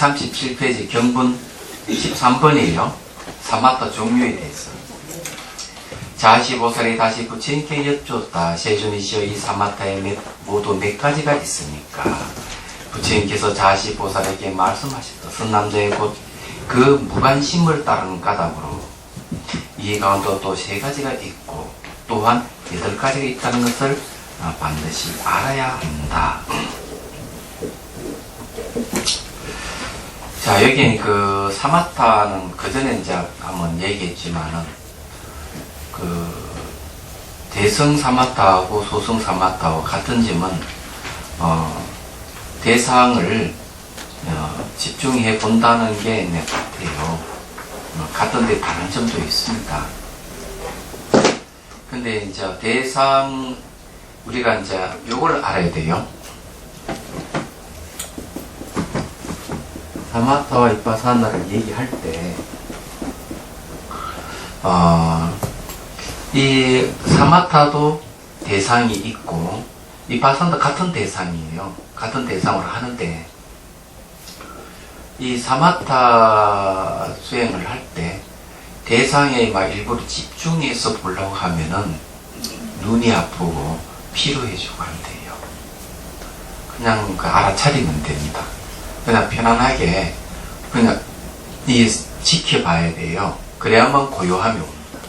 237페이지 경분 13번이에요. 사마타 종류에 대해서. 자시보살이 다시 부처님께 여쭈었다. 세존이시여, 이 사마타에 모두 몇 가지가 있으니까. 부처님께서 자시보살에게 말씀하셨다. 선남자의 곧 그 무관심을 따르는 까닭으로 이 가운데 또 3가지가 있고 또한 8가지가 있다는 것을 반드시 알아야 한다. 자, 여기 그 사마타는 그 전에 이제 한번 얘기했지만은 그 대성 사마타하고 소성 사마타하고 같은 점은 대상을 집중해 본다는 게 같아요. 같은데 다른 점도 있습니다. 근데 이제 대상 우리가 이제 요걸 알아야 돼요. 사마타와 이파사나를 얘기할 때, 이 사마타도 대상이 있고, 이파사나도 같은 대상이에요. 같은 대상으로 하는데, 이 사마타 수행을 할 때, 대상에 막 일부러 집중해서 보려고 하면은, 눈이 아프고, 피로해지고 안 돼요. 그냥 알아차리면 됩니다. 그냥 편안하게 그냥 지켜봐야 돼요. 그래야만 고요함이 옵니다.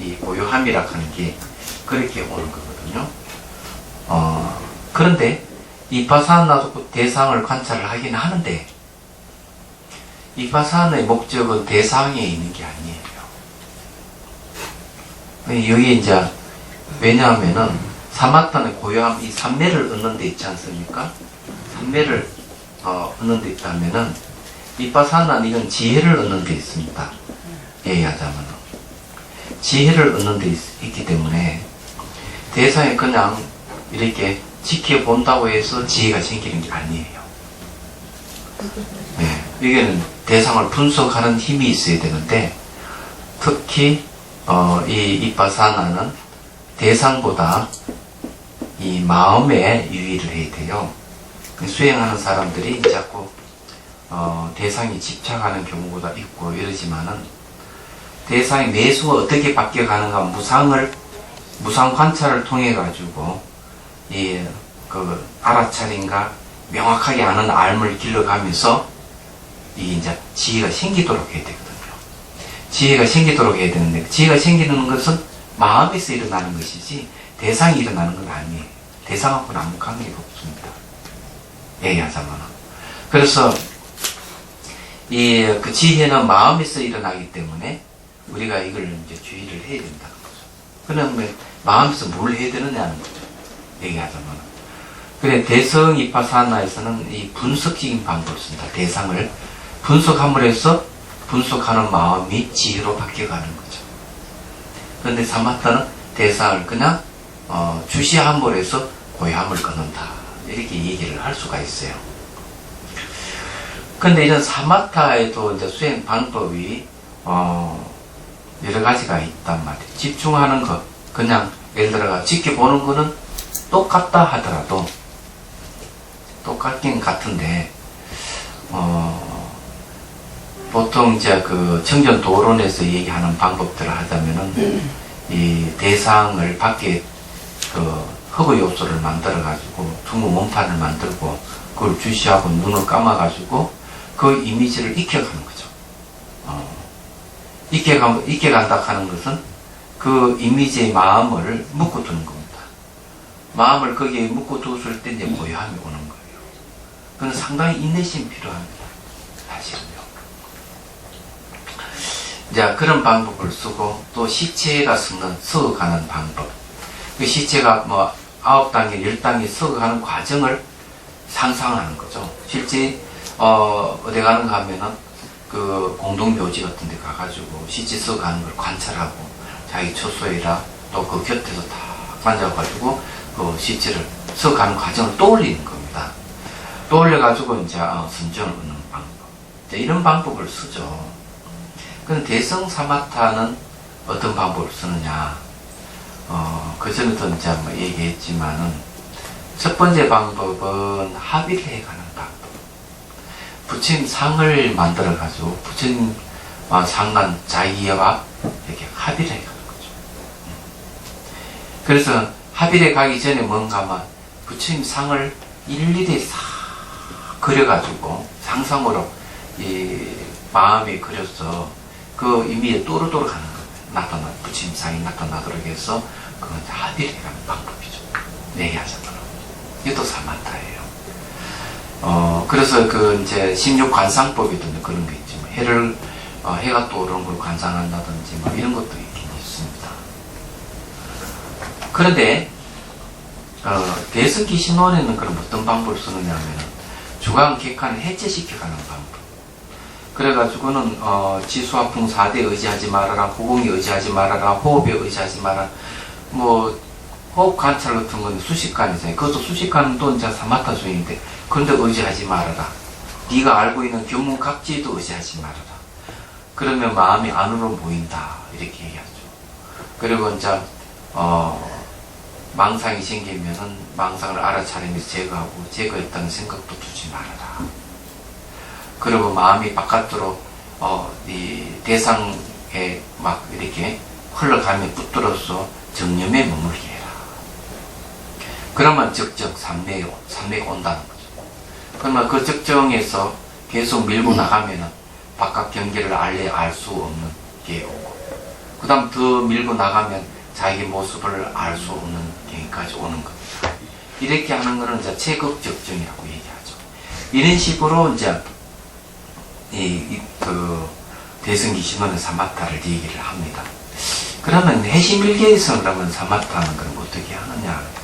이 고요함이라 하는 게 그렇게 오는 거거든요. 그런데 이파사나도 대상을 관찰을 하긴 하는데 이파사나의 목적은 대상에 있는 게 아니에요. 여기 이제 왜냐하면은 사마타는 고요함, 이 삼매를 얻는 데 있지 않습니까? 삼매를 얻는 데 있다면은 이파사나는 이건 지혜를 얻는 데 있습니다. 얘기하자면은 지혜를 얻는 데 있기 때문에 대상에 그냥 이렇게 지켜본다고 해서 지혜가 생기는 게 아니에요. 네, 이게는 대상을 분석하는 힘이 있어야 되는데 특히 이 이파사나는 대상보다 이 마음에 유의를 해야 돼요. 수행하는 사람들이 자꾸 대상이 집착하는 경우가 있고 이러지만은 대상의 매수가 어떻게 바뀌어가는가 무상 관찰을 통해 가지고 그 알아차림과 명확하게 아는 알을 길러가면서 이 이제 지혜가 생기도록 해야 되거든요. 지혜가 생기도록 해야 되는데 지혜가 생기는 것은 마음에서 일어나는 것이지 대상이 일어나는 건 아니에요. 대상하고는 아무 관계가 없습니다. 얘기하자면. 그래서 그 지혜는 마음에서 일어나기 때문에 우리가 이걸 이제 주의를 해야 된다는 거죠. 그러면 마음에서 뭘 해야 되느냐는 거죠. 얘기하자면. 그래 대성 이파사나에서는 이 분석적인 방법을 쓴다. 대상을 분석함으로 해서 분석하는 마음이 지혜로 바뀌어가는 거죠. 그런데 사마타는 대상을 그냥 주시함으로 해서 고요함을 끊는다. 이렇게 얘기를 할 수가 있어요. 근데 이런 사마타에도 이제 수행 방법이 여러 가지가 있단 말이에요. 집중하는 것, 그냥 예를 들어가 지켜보는 거는 똑같다 하더라도 똑같긴 같은데 보통 이제 그 청전 도론에서 얘기하는 방법들을 하자면은 이 대상을 밖에 허그 요소를 만들어 가지고 두무 몸판을 만들고 그걸 주시하고 눈을 감아 가지고 그 이미지를 익혀가는 거죠. 익혀간다 하는 것은 그 이미지의 마음을 묶어두는 겁니다. 마음을 거기에 묶어두었을 때 이제 고요함이 오는 거예요. 그건 상당히 인내심이 필요합니다. 사실은요. 자, 그런 방법을 쓰고 또 시체가 썩어가는 방법. 그 시체가 9단계, 10단계 썩어가는 과정을 상상하는 거죠. 실제 어디 가는가 하면은 그 공동묘지 같은 데 가가지고 시체 썩어가는 걸 관찰하고 자기 초소이라 또 그 곁에서 다 앉아가지고 그 시체를 썩어가는 과정을 떠올리는 겁니다. 떠올려가지고 이제 선정을 얻는 방법. 이런 방법을 쓰죠. 근데 대성 사마타는 어떤 방법을 쓰느냐? 그 전에도 이제 한번 얘기했지만은 첫 번째 방법은 합의를 해가는 방법. 부처님 상을 만들어가지고 부처님 상간 자기와 이렇게 합의를 해가는 거죠. 그래서 합의를 가기 전에 뭔가만 부처님 상을 일일이 싹 그려가지고 상상으로 이 마음에 그려서 그 의미에 또르또르 가는 거예요. 부처님 상이 나타나도록 해서 그건 합의를 해가는 방법이죠. 얘기하자면 이것도 사마타예요. 그래서 이제 16관상법이든 그런 게 있지. 해가 떠오르는 걸 관상한다든지 이런 것도 있긴 있습니다. 그런데, 대승기신론에는 그럼 어떤 방법을 쓰느냐 하면, 주관, 객관을 해체시켜가는 방법. 그래가지고는, 지수화풍 4대 의지하지 말아라, 후공에 의지하지 말아라, 호흡에 의지하지 말아라, 호흡 관찰 같은 건 수식관이잖아요. 그것도 수식관은 또 이제 사마타 수행인데, 그런데 의지하지 말아라. 네가 알고 있는 견문각지에도 의지하지 말아라. 그러면 마음이 안으로 보인다. 이렇게 얘기하죠. 그리고 이제, 망상이 생기면은 망상을 알아차리면서 제거하고, 제거했다는 생각도 두지 말아라. 그리고 마음이 바깥으로, 이 대상에 막 이렇게 흘러가면 붙들어서 정념에 머물게 해라. 그러면 적적 삼매가 온다는 거죠. 그러면 그 적정에서 계속 밀고 나가면은 바깥 경계를 알 수 없는 게 오고, 그 다음 더 밀고 나가면 자기 모습을 알 수 없는 경계까지 오는 겁니다. 이렇게 하는 거는 이제 체급적정이라고 얘기하죠. 이런 식으로 이제 대승기신론의 사마타를 얘기를 합니다. 그러면 해심일계에서 그러면 사마타는 그럼 어떻게 하느냐 하는 거죠.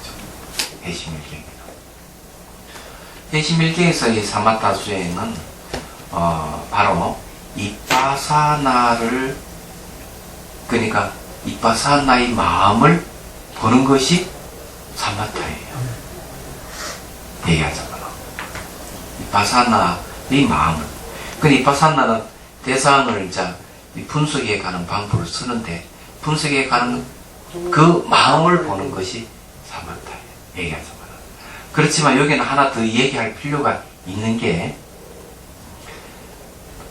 해심일계에서 이 사마타 수행은 바로 이빠사나를, 그러니까 이빠사나의 마음을 보는 것이 사마타예요. 얘기하자면 이빠사나의 마음을. 그 이빠사나는 대상을 이제 분석해 가는 방법을 쓰는데, 분석해 가는 그 마음을 보는 것이 사마타예요. 얘기하자면. 그렇지만 여기는 하나 더 얘기할 필요가 있는 게,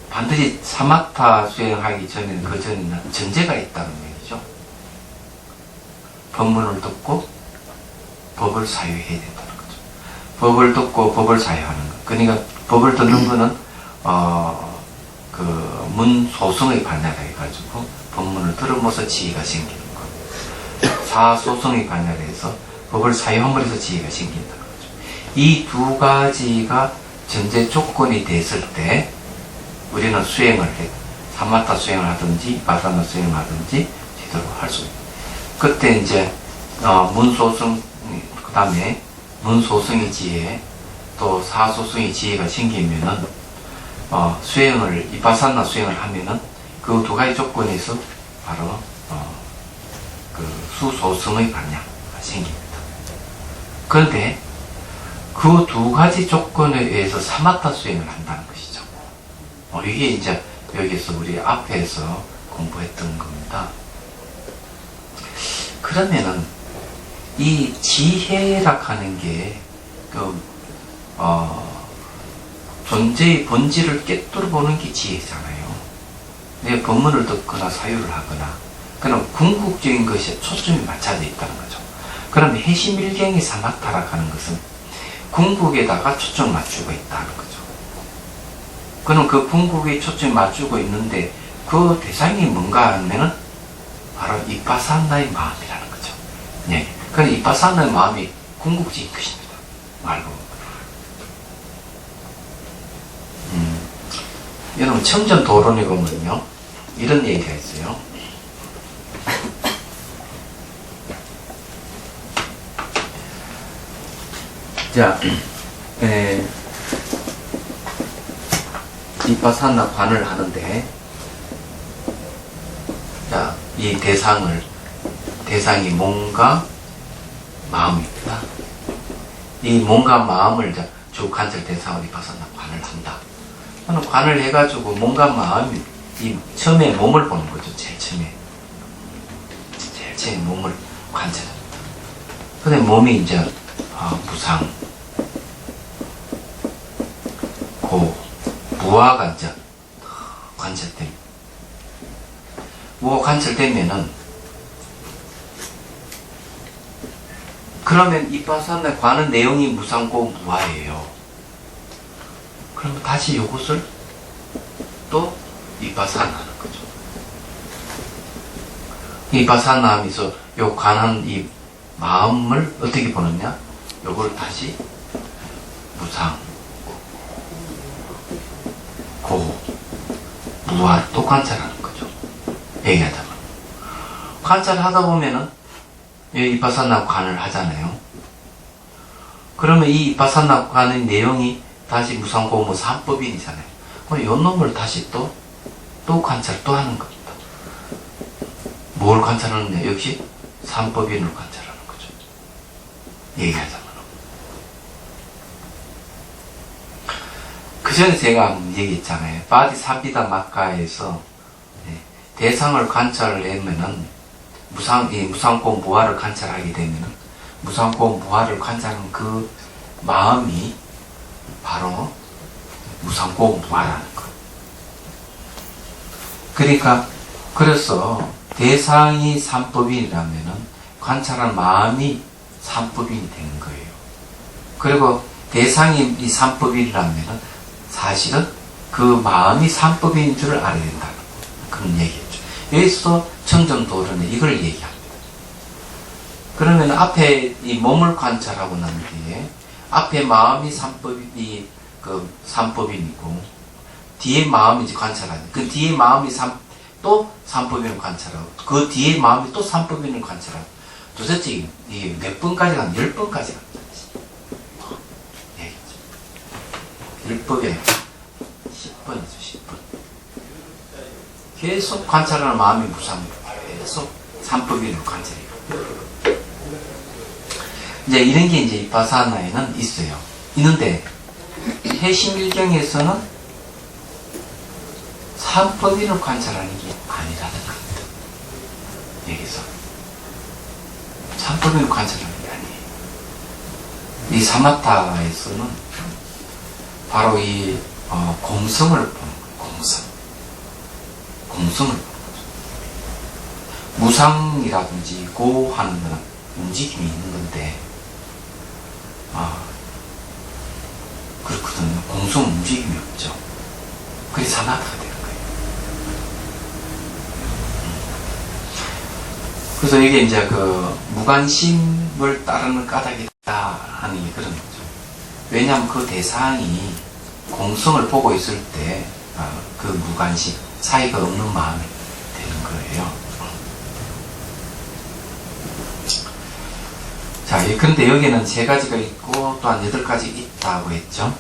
반드시 사마타 수행하기 전에는 그 전에는 전제가 있다는 얘기죠. 법문을 듣고 법을 사유해야 된다는 거죠. 법을 듣고 법을 사유하는 것. 그러니까 법을 듣는 거는 문소성의 반야라 해가지고 법문을 들으면서 지혜가 생기는 것. 사소성의 반야라 해서 법을 사유함으로써 지혜가 생긴다는 거죠. 이 두 가지가 전제 조건이 됐을 때 우리는 사마타 수행을 하든지 바사나 수행을 하든지 제대로 할 수 있어요. 그때 이제 문소성, 그 다음에 문소성의 지혜, 또 사소성의 지혜가 생기면은 이빠사나 수행을 하면은 그 두 가지 조건에서 바로 수소성의 반야가 생깁니다. 그런데 그 두 가지 조건에 의해서 사마타 수행을 한다는 것이죠. 이게 이제 여기서 우리 앞에서 공부했던 겁니다. 그러면은 이 지혜라 하는 게 존재의 본질을 깨뜨려 보는 게 지혜잖아요. 내 법문을 듣거나 사유를 하거나, 그럼 궁극적인 것에 초점이 맞춰져 있다는 거죠. 그럼 해심일경의 사마타라 하는 것은 궁극에다가 초점을 맞추고 있다는 거죠. 그럼 그 궁극에 초점을 맞추고 있는데 그 대상이 뭔가 하면은 바로 이빠사나의 마음이라는 거죠. 네. 그럼 이빠사나의 마음이 궁극적인 것입니다. 말고. 여러분 청전도론에 보면요 이런 얘기가 있어요. 자, 이빠사나 관을 하는데, 자, 이 대상이 몸과 마음입니다. 이 몸과 마음을 주관절 대상으로 이빠사나 관을 한다. 관을 해가지고 몸과 마음이 처음에 몸을 보는 거죠. 제일 처음에 몸을 관찰합니다. 근데 몸이 이제 무상, 고, 무화가 이제 관찰됩니다. 무화 관찰되면은, 그러면 이파사나에 관한 내용이 무상고 무화예요. 그러면 다시 이것을 또 이파사나하는 거죠. 이파사나 하면서 요 관한 이 마음을 어떻게 보느냐? 요걸 다시 무상, 고, 무화를 또 관찰하는 거죠. 얘기하자면. 관찰하다 보면은 이파사나 관을 하잖아요. 그러면 이 이파사나 관의 내용이 다시 무상고 뭐 삼법인이잖아요. 그럼 요 놈을 다시 또 관찰 또 하는 겁니다. 뭘 관찰하느냐? 역시 삼법인을 관찰하는 거죠. 얘기하자면. 그 전에 제가 얘기했잖아요. 바디 삼비다 마카에서 대상을 관찰을 하면은 무상고 무화를 관찰하게 되면은 무상고 무화를 관찰하는 그 마음이 바로 무상고 무화라는 거. 그러니까 그래서 대상이 삼법인이라면은 관찰한 마음이 삼법인이 되는 거예요. 그리고 대상이 이 삼법인이라면은 사실은 그 마음이 삼법인 줄 알아야 된다는 그런 얘기였죠. 여기서 청정도론에 이걸 얘기합니다. 그러면 앞에 이 몸을 관찰하고 난 뒤에 앞에 마음이 삼법인이고 뒤에 마음이 이제 관찰하는 그 뒤에 마음이 또 삼법인을 관찰하고 그 뒤에 마음이 또 삼법인을 관찰하고 도대체 이게 몇 번까지 가면 10번까지 갑니다. 율법에 10번이죠, 10번. 계속 관찰하는 마음이 무상이고, 계속 삼법인을 관찰해요. 이제 이런 게 이제 이파사나에는 있어요. 있는데, 해심일경에서는 삼법인을 관찰하는 게 아니라는 겁니다. 여기서. 삼법인을 관찰하는 게 아니에요. 이 사마타에서는 바로 이 공성을 보는 거예요. 공성을 보는 거죠. 무상이라든지 고하는 거는 움직임이 있는 건데 그렇거든요. 공성 움직임이 없죠. 그게 사마타가 되는 거예요. 그래서 이게 이제 그 무관심을 따르는 까닭이다 하는 게 그런 거죠. 왜냐하면 그 대상이 공성을 보고 있을 때 그 무관심, 사이가 없는 마음이 되는 거예요. 자, 그런데 여기는 3가지가 있고 또한 8가지 있다고 했죠.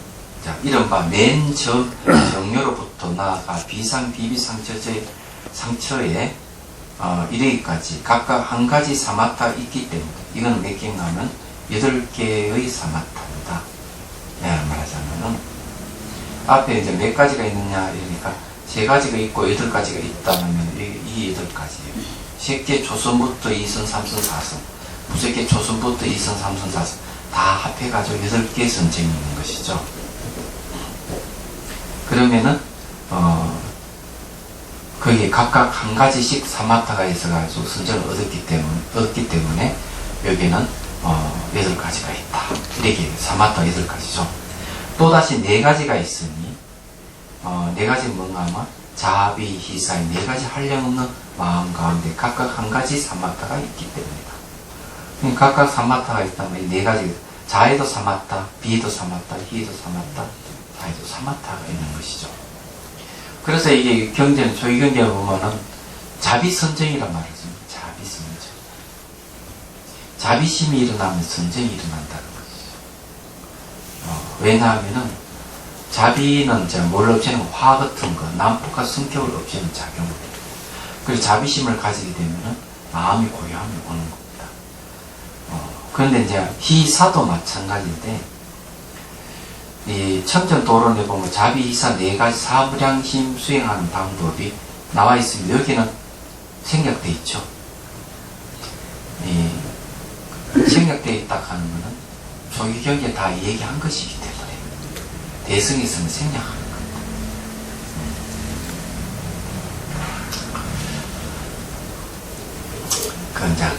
자, 이른바 맨 정료로부터 나아가 비상, 비비상 상처에 이르기까지 각각 한 가지 사마타가 있기 때문에 이건 몇 개인가 하면 8개의 사마타입니다. 말하자면은 앞에 이제 몇 가지가 있느냐 이러니까 3가지가 있고 8가지가 있다면 이 8가지예요. 색계 초선부터 2선, 3선, 4선, 무색계 초선부터 2선, 3선, 4선 다 합해가지고 8개의 선정이 있는 것이죠. 그러면은 거기에 각각 한 가지씩 사마타가 있어가지고 선정을 얻기 때문에 여기는 8가지가 있다. 이렇게 사마타 8가지죠. 또다시 4가지가 있으니 4가지 뭔가 하면 자비, 희사의 4가지 한량없는 마음 가운데 각각 한 가지 사마타가 있기 때문이다. 각각 사마타가 있다면 이 4가지 자에도 사마타, 비에도 사마타, 희에도 사마타, 자에도 사마타가 있는 것이죠. 그래서 이게 조기 경제를 보면은 자비선정이란 말을 씁니다. 자비선정. 자비심이 일어나면 선정이 일어난다는 것이죠. 왜냐하면은 자비는 이제 뭘 없애는 거, 화 같은 거, 난폭한 성격을 없애는 작용을 해요. 그래서 자비심을 가지게 되면은 마음이 고요함이 오는 겁니다. 그런데 이제 희사도 마찬가지인데, 이 청정도론에 보면 자비, 희사 4가지 사무량심 수행하는 방법이 나와 있으면 여기는 생략되어 있죠. 생략되어 있다 하는 것은 조기 경기에 다 얘기한 것이기 때문에 대승에서는 생략하는 겁니다. 이제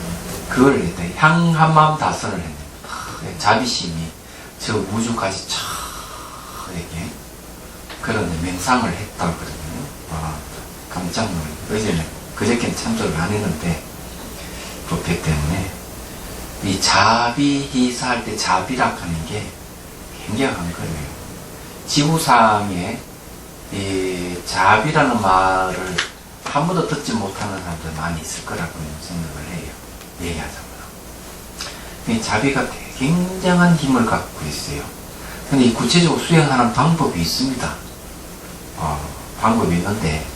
그걸 이제 향한마음 다선을 했는데 자비심이 저 우주까지 쫙 이렇게 그런 맹상을 했다고 그러거든요. 와, 깜짝 놀랐어요. 어제는 그저께는 참석을 안 했는데 부패 때문에 이 자비희사 할 때 자비라 하는 게 굉장한 거예요. 지구상에 이 자비라는 말을 한 번도 듣지 못하는 사람들 많이 있을 거라고 생각을 해요. 얘기하자면. 이 자비가 굉장한 힘을 갖고 있어요. 근데 이 구체적으로 수행하는 방법이 있습니다. 방법이 있는데,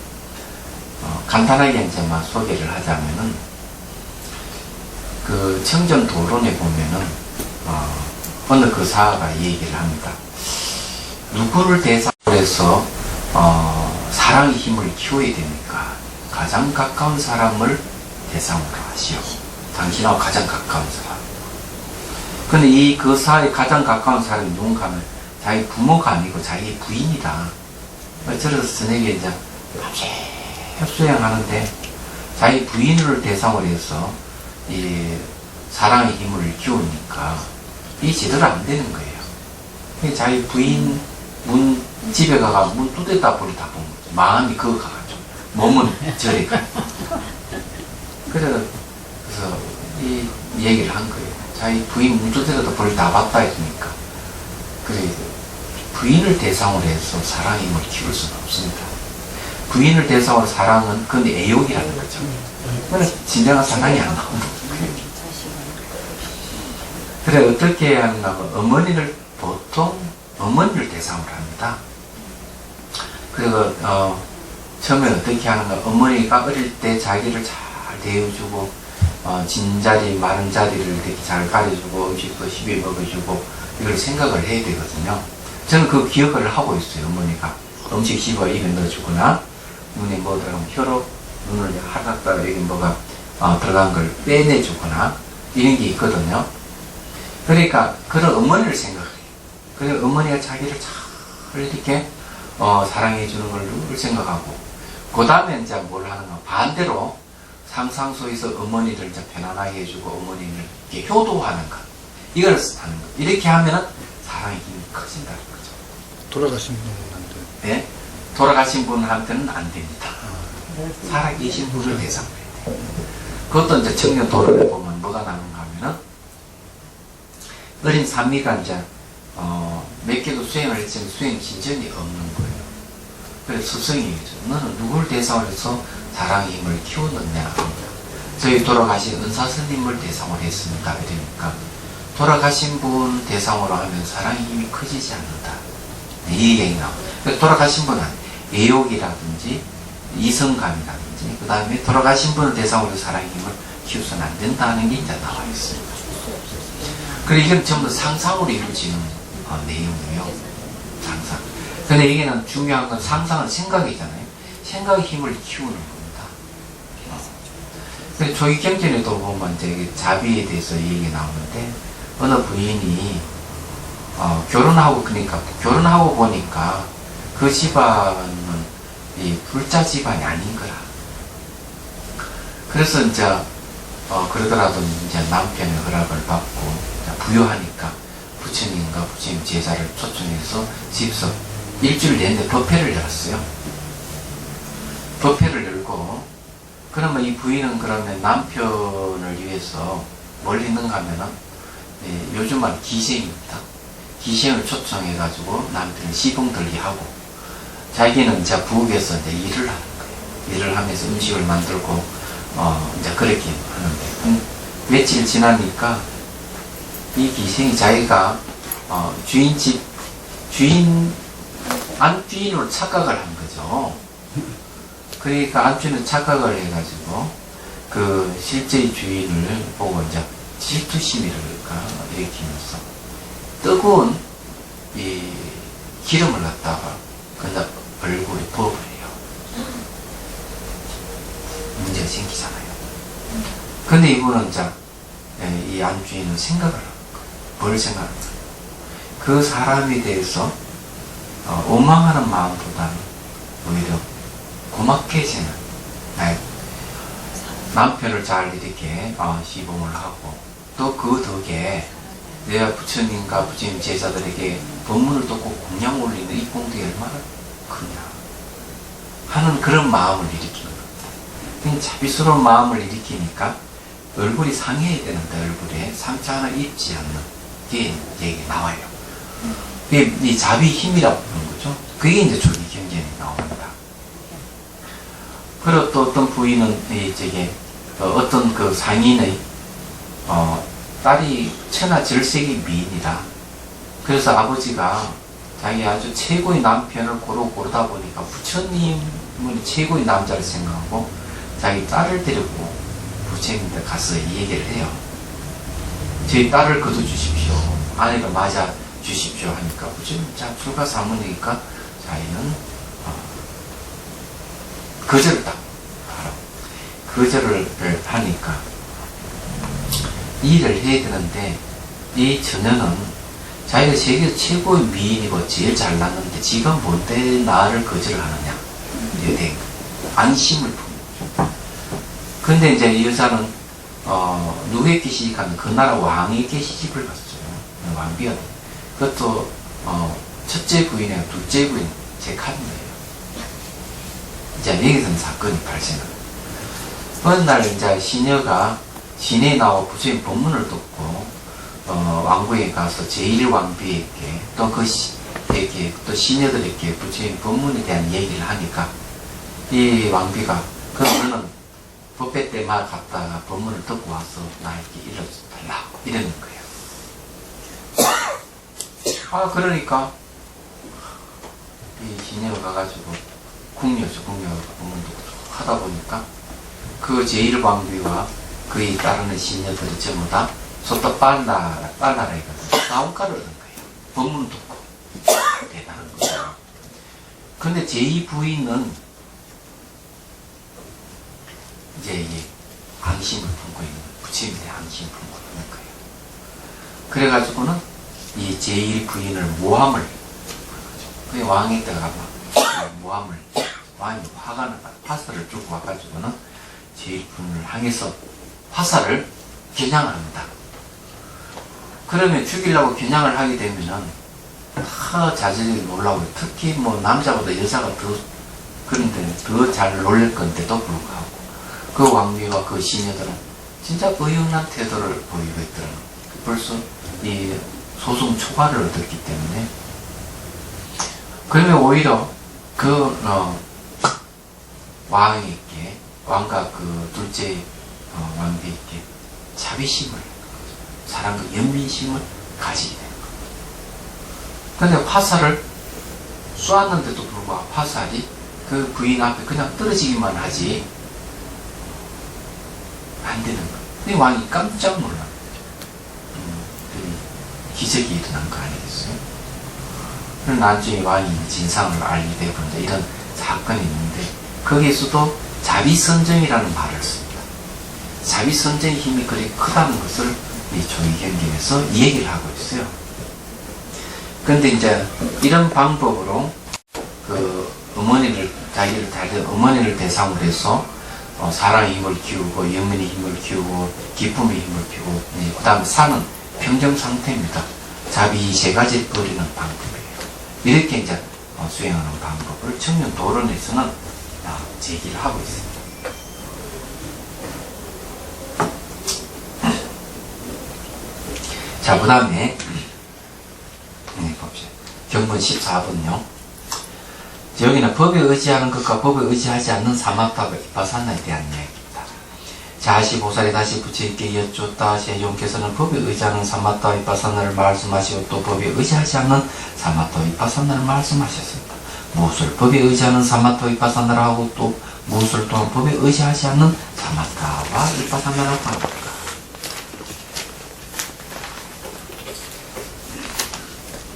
간단하게 이제만 소개를 하자면은, 그 청전도론에 보면은, 어느 그 사화가 얘기를 합니다. 누구를 대상으로 해서, 사랑의 힘을 키워야 됩니까? 가장 가까운 사람을 대상으로 하시오. 당신하고 가장 가까운 사람. 근데 그 사회에 가장 가까운 사람이 누군가 하면 자기 부모가 아니고 자기 부인이다. 저래서 스낵이 이제 협수행하는데 자기 부인을 대상으로 해서 이 사랑의 힘을 키우니까 이게 제대로 안 되는 거예요. 자기 부인 집에 가가 문 두드렸다 버리다 본 거죠. 마음이 그거 가가지고 몸은 저리 가. 그래서 이 얘기를 한 거예요. 자기 부인 문 두드렸다 버리 다 봤다 했으니까. 그래 부인을 대상으로 해서 사랑의 힘을 키울 수는 없습니다. 부인을 대상으로 사랑은 그건 애욕이라는 거죠. 그건 진정한 사랑이 안 나오는 거예요. 그래 어떻게 하는가 하면 어머니를 보통 어머니를 대상으로 합니다. 그리고 처음에 어떻게 하는가 어머니가 어릴 때 자기를 잘 대해주고 진자리 마른 자리를 이렇게 잘 가려주고 음식도 씹어 먹어주고 이걸 생각을 해야 되거든요. 저는 그 기억을 하고 있어요. 어머니가 음식 씹어 입에 넣어주거나 눈에 뭐 들어가면 혀로 눈을 하닥다가 여기 뭐가 들어간 걸 빼내주거나 이런 게 있거든요. 그러니까 그런 어머니를 생각해요. 그래서 어머니가 자기를 잘 이렇게 사랑해 주는 걸 늘 생각하고 그 다음에 이제 뭘 하는가 반대로 상상 속에서 어머니를 이제 편안하게 해주고 어머니를 이렇게 효도하는 것 이걸 하는 것 이렇게 하면은 사랑의 힘이 커진다는 거죠. 돌아가신 분한테 네? 돌아가신 분한테는 안 됩니다. 살아계신 분을 대상으로 해야 돼요. 그것도 이제 청년 도론에 보면 뭐가 나는가 하면은 어린 산미가 이제 몇 개도 수행을 했지만 수행 진전이 없는 거예요. 그래서 스승이 얘기죠. 너는 누구를 대상으로 해서 사랑의 힘을 키우느냐 합니다. 저희 돌아가신 은사 스님을 대상으로 했습니다. 그러니까 돌아가신 분 대상으로 하면 사랑의 힘이 커지지 않는다. 이 얘기 나와요. 돌아가신 분은 애욕이라든지 이성감이라든지 그 다음에 돌아가신 분을 대상으로 사랑의 힘을 키워서는 안 된다는 게 이제 나와 있습니다. 그리고 이건 전부 상상으로 이루어지는 내용이에요. 상상. 근데 이게는 중요한 건 상상은 생각이잖아요. 생각의 힘을 키우는 겁니다. 그래서 조기경전에도 보면 이제 자비에 대해서 얘기 나오는데 어느 부인이 결혼하고 그러니까 결혼하고 보니까 그 집안은 이 불자 집안이 아닌 거라. 그래서 이제 그러더라도 이제 남편의 허락을 받고 부유하니까 부처님과 부처님 제자를 초청해서 집에서 일주일 내내 법회를 열었어요. 법회를 열고 그러면 이 부인은 그러면 남편을 위해서 뭘 했는가 하면은 요즘은 기생입니다. 기생을 초청해가지고 남편을 시봉 들게 하고 자기는 이제 부엌에서 이제 일을 하는 거예요. 일을 하면서 음식을 만들고 이제 그렇게 하는데 며칠 지나니까 이 기생이 자기가 안주인으로 착각을 한 거죠. 그러니까 안주인으로 착각을 해가지고 그 실제의 주인을 보고 이제 질투심이랄까 일으키면서 뜨거운 이 기름을 갖다가 그냥 얼굴에 부어버려요. 문제가 생기잖아요. 근데 이분은 이제 이 안주인은 생각을 하는 거예요. 뭘 생각하는 거예요? 그 사람에 대해서 원망하는 마음보다는 오히려 고맙게 생각. 남편을 잘 이렇게 시봉을 하고 또 그 덕에 내가 부처님과 부처님 제자들에게 법문을 듣고 공양 올리는 이功德이 얼마나 크냐 하는 그런 마음을 일으키는 겁니다. 자비스러운 마음을 일으키니까 얼굴이 상해야 되는데 얼굴에 상처 하나 입지 않는 게 이게 나와요. 그게 이 자비 힘이라고 부르는 거죠. 그게 이제 조기 경전이 나옵니다. 그리고 또 어떤 부인은 어떤 그 상인의 딸이 천하절색이 미인이다. 그래서 아버지가 자기 아주 최고의 남편을 고르다 보니까 부처님은 최고의 남자를 생각하고 자기 딸을 데리고 부처님한테 가서 이 얘기를 해요. 저희 딸을 거둬주십시오. 아내가 맞아 주십시오 하니까 부처님 자 불가사문이니까 자기는 거절을 딱 하라고. 거절을 하니까 이 일을 해야 되는데 이 처녀는 자기가 세계 최고의 미인이고 제일 잘났는데 지가 뭔데 나를 거절을 하느냐 이렇게 안심을 품는 거죠. 근데 이제 이 여자는 누구에게 시집가는 그 나라 왕에게 시집을 갔어요. 왕비가. 그것도 첫째 부인이나 둘째 부인 제카는 거예요. 이제 여기서는 사건이 발생합니다. 어느 날 이제 시녀가 시내에 나와 부처님 법문을 듣고 왕궁에 가서 제1왕비에게 또 그에게 또 시녀들에게 부처님 법문에 대한 얘기를 하니까 이 왕비가 그럼 너는 법회 때만 갔다가 법문을 듣고 와서 나에게 일러달라 이러는 거예요. 그러니까 이 시녀가 가가지고 궁녀가 법문 듣고 하다 보니까 그 제1왕비와 그의 따르는 시녀들이 전부 다 소떡 빨나라이거든요. 나온가를 얻은 거예요. 법문 듣고. 대단한 거죠. 근데 제2부인은 이제 이 앙심을 품고 있는, 부처님의 앙심을 품고 있는 거예요. 그래가지고는 이 제1부인을 모함을 부른 거죠. 그 왕에다가 막 모함을, 왕이 화가 나가 화살을 들고 와가지고는 제1부인을 향해서 화살을 겨냥합니다. 그러면 죽이려고 겨냥을 하게 되면은 다 자질이 놀라고 특히 뭐 남자보다 여자가 더 그런데 더 잘 놀랄 건데도 불구하고 그 왕비와 그 시녀들은 진짜 의연한 태도를 보이고 있더라고요. 벌써 이 소송 초과를 얻었기 때문에 그러면 오히려 그 왕에게 왕과 그 둘째 왕비에게 자비심을 사랑과 연민심을 가지게 되는 겁니다. 그런데 화살을 쏘았는데도 불구하고 화살이 그 부인 앞에 그냥 떨어지기만 하지 안 되는 거예요. 근데 왕이 깜짝 놀랍니다. 기적이 일어난 거 아니겠어요? 그럼 나중에 왕이 진상을 알게 되고 이런 사건이 있는데 거기에서도 자비선정이라는 말을 씁니다. 자비선정의 힘이 그리 크다는 것을 이 조의경전에서 얘기를 하고 있어요. 그런데 이제 이런 방법으로 그 자기를 다른 어머니를 대상으로 해서 사랑의 힘을 키우고 연민의 힘을 키우고 기쁨의 힘을 키우고 그 다음에 사는 평정 상태입니다. 자비 세 가지를 버리는 방법이에요. 이렇게 이제 수행하는 방법을 청년 도론에서는 제기를 하고 있습니다. 자, 그 다음에 봅시다. 경문 14번요. 여기는 법에 의지하는 것과 법에 의지하지 않는 사마타가 이파사나에 대한 이야기입니다. 자시보살이 다시 부처님께 여쭙다. 세종께서는 법에 의지하는 사마타 이파사나를 말씀하시고 또 법에 의지하지 않는 사마타 이파사나를 말씀하셨습니다. 무엇을 법에 의지하는 사마타 이파사나를 하고 또 무엇을 또한 법에 의지하지 않는 사마타와 이파사나라고 합니까?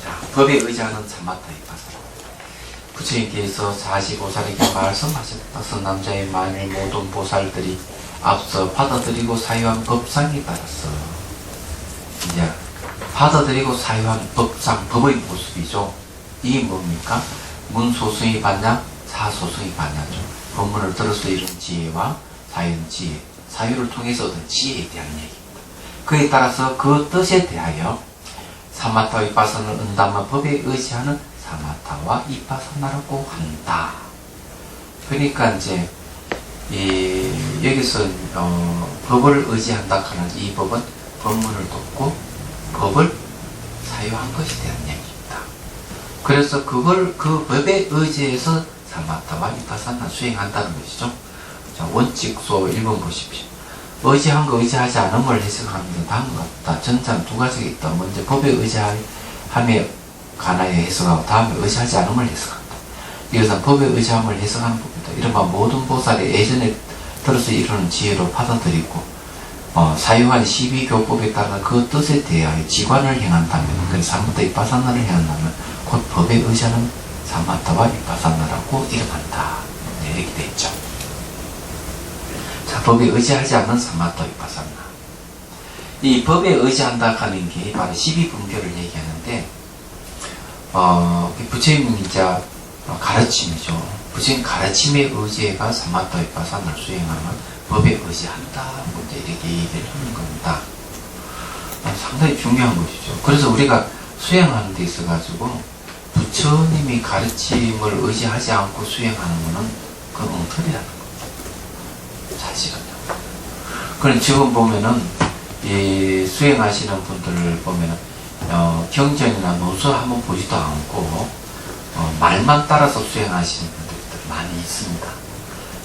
자, 법에 의지하는 사마타 이파사나. 부처님께서 자시보살에게 말씀하셨다. 선남자의 만일 모든 보살들이 앞서 받아들이고 사유한 법상에 따라서 이제 받아들이고 사유한 법상, 법의 모습이죠. 이게 뭡니까? 문소승이 받냐? 사소승이 받냐죠. 법문을 들어서 이룬 지혜와 사유한 지혜, 사유를 통해서 얻은 지혜에 대한 얘기입니다. 그에 따라서 그 뜻에 대하여 사마타와 이빠사나를 응답한 법에 의지하는 사마타와 이빠사나라고 한다. 그러니까 이제 여기서 법을 의지한다 하는 이 법은 법문을 돕고 법을 사유한 것에 대한 얘기입니다. 그래서 그 법에 의지해서 사마타와 이빠사나 수행한다는 것이죠. 자, 원칙소 1번 보십시오. 의지한 거 의지하지 않음을 해석하는데 다음과 같다. 전자는 두 가지가 있다. 먼저 법에 의지함에 관하여 해석하고 다음에 의지하지 않음을 해석한다. 이것은 법에 의지함을 해석하는 법이다. 이른바 모든 보살이 예전에 들어서 이루는 지혜로 받아들이고 사유한 12교법에 따라 그 뜻에 대하여 지관을 행한다면, 그래서 사마타 이빠사나를 행한다면 곧 법에 의지하는 사마타와 이빠사나라고 이름한다. 네, 이렇게 되어 있죠. 자, 법에 의지하지 않는 사마타 이빠사나. 이 법에 의지한다 하는 게 바로 12분교를 얘기하는데, 부처님 이제 가르침이죠. 부처님 가르침에 의지해가 사마타 이빠사나를 수행하면 법에 의지한다. 이제 이렇게 얘기를 하는 겁니다. 상당히 중요한 것이죠. 그래서 우리가 수행하는 데 있어가지고 부처님이 가르침을 의지하지 않고 수행하는 것은 그건 엉터리라는 거죠. 사실은요. 그럼 지금 보면은 이 수행하시는 분들을 보면은 경전이나 논술 한번 보지도 않고 말만 따라서 수행하시는 분들이 많이 있습니다.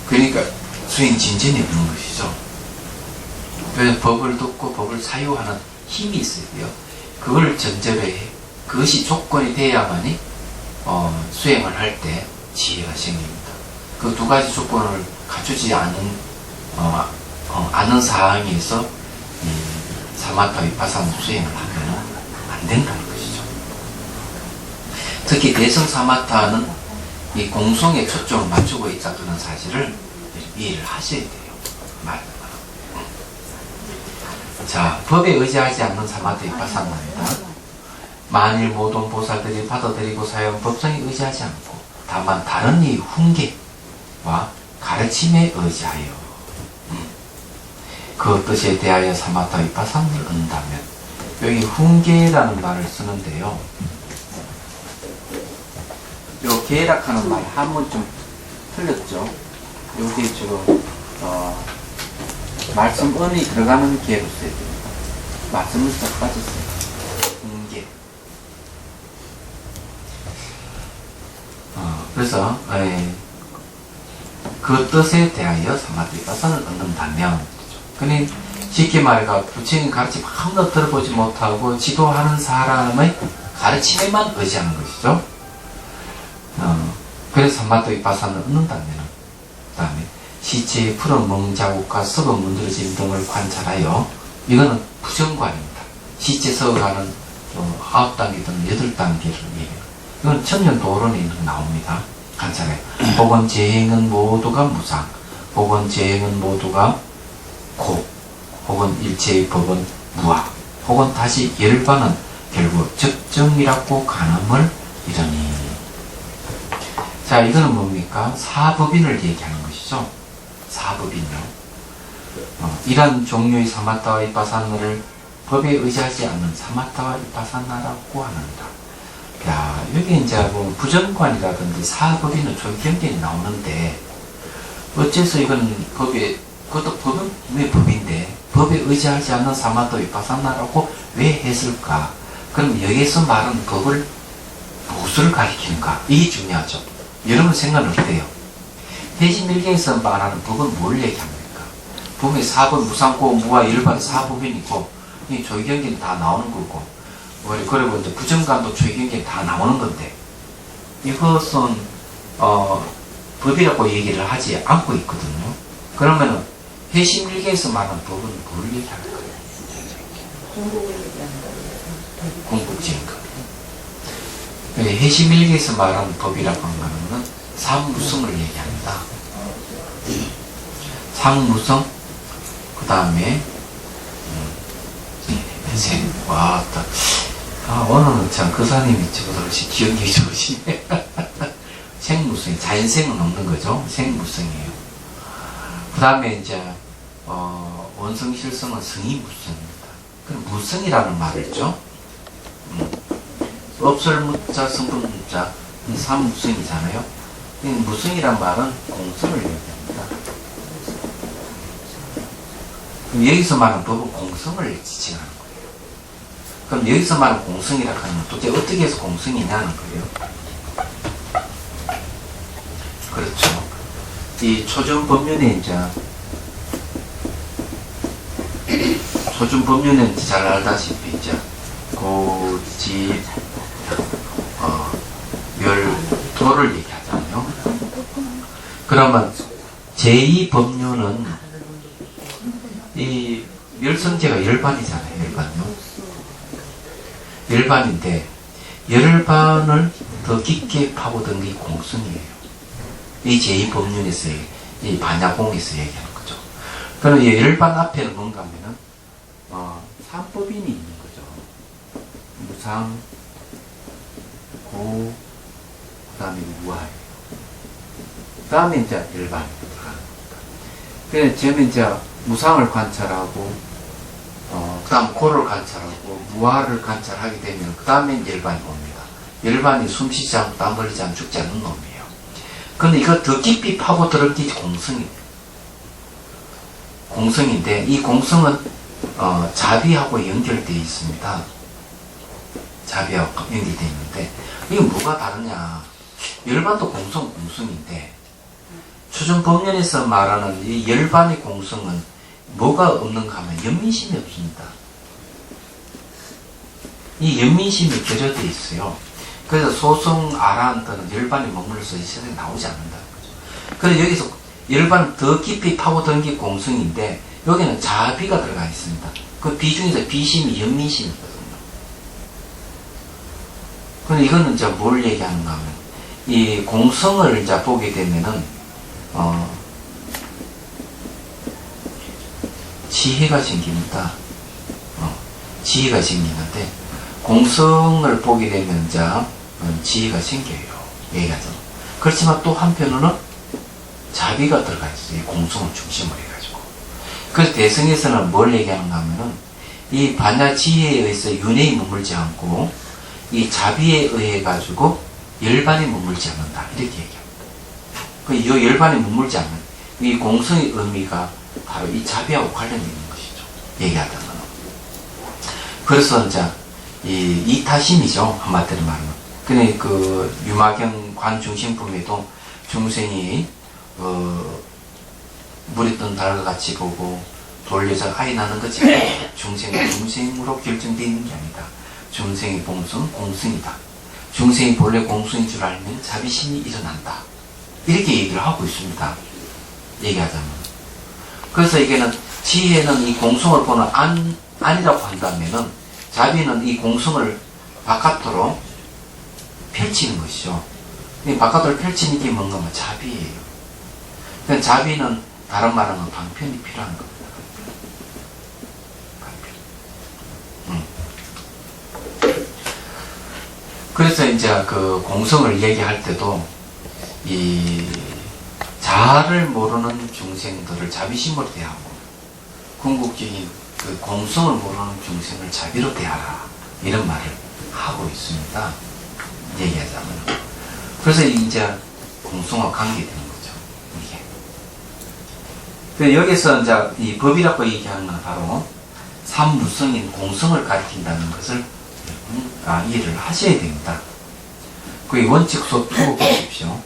그러니까 수행 진전이 없는 것이죠. 그래서 법을 듣고 법을 사유하는 힘이 있어요. 그걸 전제로 해. 그것이 조건이 돼야만이 수행을 할 때 지혜가 생깁니다. 그 두 가지 조건을 갖추지 않은 사항에서 사마타 위파사나 수행을 하면 안 된다는 것이죠. 특히 대성 사마타는 이 공성에 초점을 맞추고 있다는 사실을 이해를 하셔야 돼요. 자, 법에 의지하지 않는 사마타 위파사나입니다. 만일 모든 보살들이 받아들이고 사용 법성에 의지하지 않고 다만 다른 이 훈계와 가르침에 의지하여 그 뜻에 대하여 사마타 위파사나를 얻는다면, 여기 훈계라는 말을 쓰는데요. 요 계락하는 말 한번 좀 틀렸죠. 여기 지금 말씀 은이 들어가는 계로 써야 됩니다. 말씀은 딱 빠졌어요. 훈계. 그래서 그 뜻에 대하여 사마타 위파사나를 얻는다면, 그니 쉽게 말해가 부처님 가르침 아무도 들어보지 못하고 지도하는 사람의 가르침에만 의지하는 것이죠. 그래서 사마타 위파사나를 얻는다면, 그 다음에 시체의 푸른 멍자국과 썩어 문드러짐 등을 관찰하여, 이거는 부정관입니다. 시체 썩어가는 9단계든 8단계를 얘기해요. 이건 천년도론에 나옵니다. 관찰해요. 혹은 재행은 모두가 무상, 혹은 재행은 모두가 고, 혹은 일체의 법은 무아, 혹은 다시 열반은 결국 적정이라고 가늠을 이러니. 자, 이거는 뭡니까? 사법인을 얘기하는 것이죠. 사법인요. 이런 종류의 사마타와 위파사나를 법에 의지하지 않는 사마타와 위파사나라고 하는다. 야, 여기 이제 뭐 부정관이라든지 사법인은 조경계에 나오는데, 어째서 이건 법에, 그것도 법은 왜 법인데 법에 의지하지 않는 사마타 위파사나라고 왜 했을까? 그럼 여기서 말하는 법을 무엇을 가리키는가? 이게 중요하죠. 여러분 생각은 어때요? 해심일경에서 말하는 법은 뭘 얘기합니까? 법의 사법, 무상고, 무아, 일반 사법인이고, 이 조경계는 다 나오는 거고, 그리고 이제 부정관도 조경계는 다 나오는 건데, 이것은 법이라고 얘기를 하지 않고 있거든요. 그러면은 해심일경에서 말하는 법은 뭘 얘기하는 거예요? 궁극지인가? 해심일경에서 말하는 법이라고 하는 것은 상무성을 얘기합니다. 상무성, 그 다음에 와, 오늘은 참 그사님이 저보다 훨씬 기억력이 좋으시네. 생무성, 자연생은 없는 거죠. 생무성이에요. 그 다음에 이제 원성실성은 성이 무성입니다. 그럼 무성이라는 말을 있죠. 없을 무자, 성분 무자, 이 삼무성이잖아요. 이 무성이란 말은 공성을 얘기합니다. 그럼 여기서 말하는 법은 공성을 지칭하는 거예요. 그럼 여기서 말하는 공성이라 하면 도대체 어떻게 해서 공성이냐는 거예요. 그렇죠. 이 초전 법륜에 이제 초전 법륜은 잘 알다시피 이제 고지 멸도를 얘기하잖아요. 그러면 제2법륜은 이 열성제가 열반이잖아요. 열반요. 열반인데 열반을 더 깊게 파고든 게 공성이에요. 이 제2법륜에서 이 반야공에서 얘기하는 거죠. 그럼 이 열반 앞에는 뭔가 하면은 삼법인이 있는 거죠. 무상, 고, 그 다음에 무아예요. 그 다음에 이제 열반이 들어가는 겁니다. 그래서 저는 이제 무상을 관찰하고, 그 다음 고를 관찰하고, 무아를 관찰하게 되면, 그 다음에 열반이 옵니다. 열반이 숨쉬지 않고 땀 흘리지 않고 죽지 않는 놈이에요. 근데 이거 더 깊이 파고 들은 게 공성입니다. 공성인데, 이 공성은, 자비하고 연결되어 있습니다. 자비하고 연결되어 있는데, 이게 뭐가 다르냐. 열반도 공성인데, 초전 법륜에서 말하는 이 열반의 공성은 뭐가 없는가 하면 연민심이 없습니다. 이 연민심이 결여되어 있어요. 그래서 소성 아라한테는 열반이 머물러서 이 세상에 나오지 않는다는 거죠. 그래서 여기서 열반을 더 깊이 파고든 게 공성인데 여기는 자비가 들어가 있습니다. 그 비중에서 비심이 연민심이거든요. 그런데 이거는 이제 뭘 얘기하는가 하면 이 공성을 이제 보게 되면은 지혜가 생깁니다. 지혜가 생기는데 공성을 보게 되면 이제 지혜가 생겨요. 얘기하죠. 그렇지만 또 한편으로는 자비가 들어가 있어요. 공성을 중심으로 해가지고. 그래서 대승에서는 뭘 얘기하는가 하면은 이 반야 지혜에 의해서 윤회에 머물지 않고 이 자비에 의해 가지고 열반에 머물지 않는다. 이렇게 얘기합니다. 이 열반에 머물지 않는 이 공성의 의미가 바로 이 자비하고 관련이 있는 것이죠. 얘기하다는. 그래서 이제 이타심이죠. 한마디로 말하면. 근데 그 유마경 관중심품에도 중생이 물이 뜬 달과 같이 보고 돌려서 아이 나는 거지. 중생은 중생으로 결정되어 있는 게 아니다. 중생의 본성은 공성이다. 중생이 본래 공성인 줄 알면 자비심이 일어난다. 이렇게 얘기를 하고 있습니다. 얘기하자면. 그래서 이게는 지혜는 이 공성을 보는 안이라고 한다면은 자비는 이 공성을 바깥으로 펼치는 것이죠. 이 바깥으로 펼치는 게 뭔가 하면 자비예요. 그러니까 자비는 다른 말하면 방편이 필요한 겁니다. 방편. 그래서 이제 그 공성을 얘기할 때도 이 자아를 모르는 중생들을 자비심으로 대하고 궁극적인 그 공성을 모르는 중생을 자비로 대하라 이런 말을 하고 있습니다. 얘기하자면. 그래서 이제 공성과 관계되는 거죠. 이게. 그래서 여기서 이제 이 법이라고 얘기하는 건 바로 삼무성인 공성을 가리킨다는 것을 이해를 하셔야 됩니다. 그 원칙소 2 보십시오.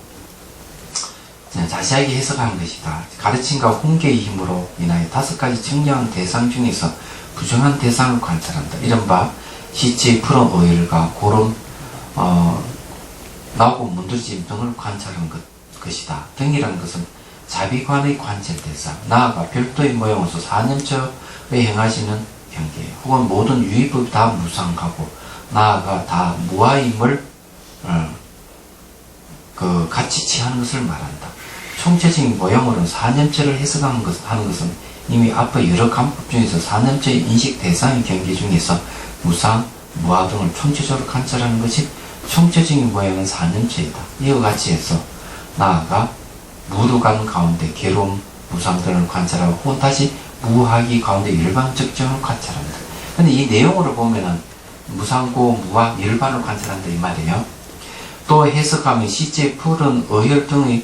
자세하게 해석하는 것이다. 가르침과 훈계의 힘으로 인하여 5가지 청량한 대상 중에서 부정한 대상을 관찰한다. 이른바 시체의 푸른 오열과 고름, 나고 문드러짐 등을 관찰한 것이다. 경이라는 것은 자비관의 관찰 대상, 나아가 별도의 모형으로서 4년처에 행하시는 경계, 혹은 모든 유의법이 다 무상하고 나아가 다 무아임을 같이 취하는 것을 말한다. 총체적인 모형으로는 4년체를 해석하는 하는 것은 이미 앞의 여러 간법 중에서 4년체의 인식 대상의 경계 중에서 무상, 무아 등을 총체적으로 관찰하는 것이 총체적인 모형은 4년체이다. 이와 같이 해서 나아가 무두관 가운데 괴로움, 무상 등을 관찰하고 혹은 다시 무하기 가운데 일반 적정을 관찰한다. 근데 이 내용으로 보면은 무상고, 무학, 일반을 관찰한다 이 말이에요. 또 해석하면 시제, 풀은, 어혈 등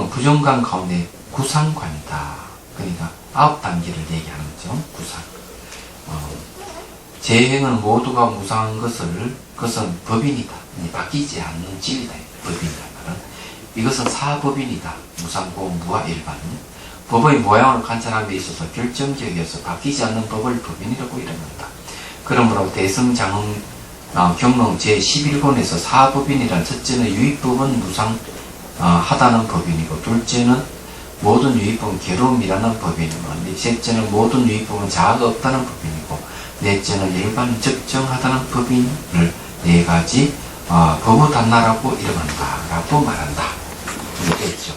부정관 가운데 구상관이다. 그러니까 9단계를 얘기하는 거죠. 구상. 재행은 모두가 무상한 그것은 법인이다. 바뀌지 않는 진리다. 법인이라는 말은. 이것은 사법인이다. 무상고, 무학, 일반. 법의 모양을 관찰하는 데 있어서 결정적이어서 바뀌지 않는 법을 법인이라고 이름한다. 그러므로 대승장흥 경론 제11권에서 사법인이란 첫째는 유의법은 무상하다는 법인이고, 둘째는 모든 유의법은 괴로움이라는 법인이고, 셋째는 모든 유의법은 자아가 없다는 법인이고, 넷째는 일반 적정하다는 법인을 네 가지 법의단나라고 이름한다 라고 말한다. 이렇게 했죠.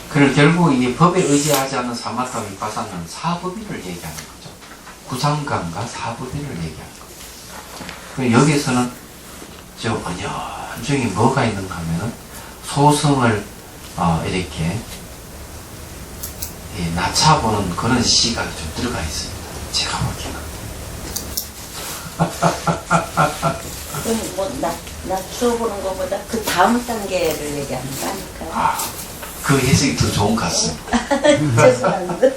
그리고 결국 이 법에 의지하지 않는 사마타 위파사는 사법인을 얘기하는 거죠. 구상관과 사법인을 얘기하는 거죠. 그리고 여기서는 좀 언연중에 뭐가 있는가 하면은 소승을 이렇게 낮춰보는 그런 시각이 좀 들어가 있습니다. 제가 보기에는. 그럼 뭐 낮춰보는 것보다 그 다음 단계를 얘기하는 거 아닐까요? 그 해석이 더 좋은 것 같습니다. 죄송합니다.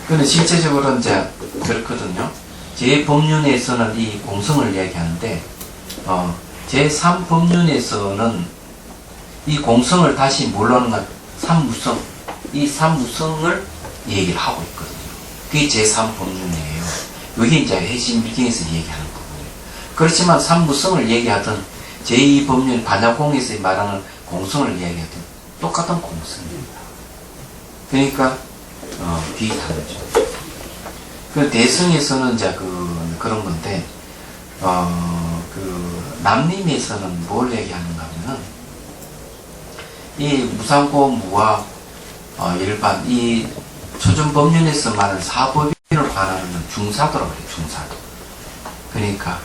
근데 실제적으로는 이제 그렇거든요. 제 법륜에서는 이 공성을 이야기하는데, 제3법륜에서는 이 공성을 다시 뭘로는 건 삼무성, 이 삼무성을 얘기를 하고 있거든요. 그게 제3법륜이에요. 여기 이제 해심비경에서 얘기하는 부분이에요. 그렇지만 삼무성을 얘기하던 제2법륜 반야공에서 말하는 공성을 이야기하던 똑같은 공성입니다. 그러니까 비슷하죠. 그 대승에서는 이제 그런 건데, 남림에서는 뭘 얘기하는가 하면은 이 무상고, 무학, 일반 이 초전법륜에서 말하는 사법인을 관하는 중사도라고 해요. 중사도. 그러니까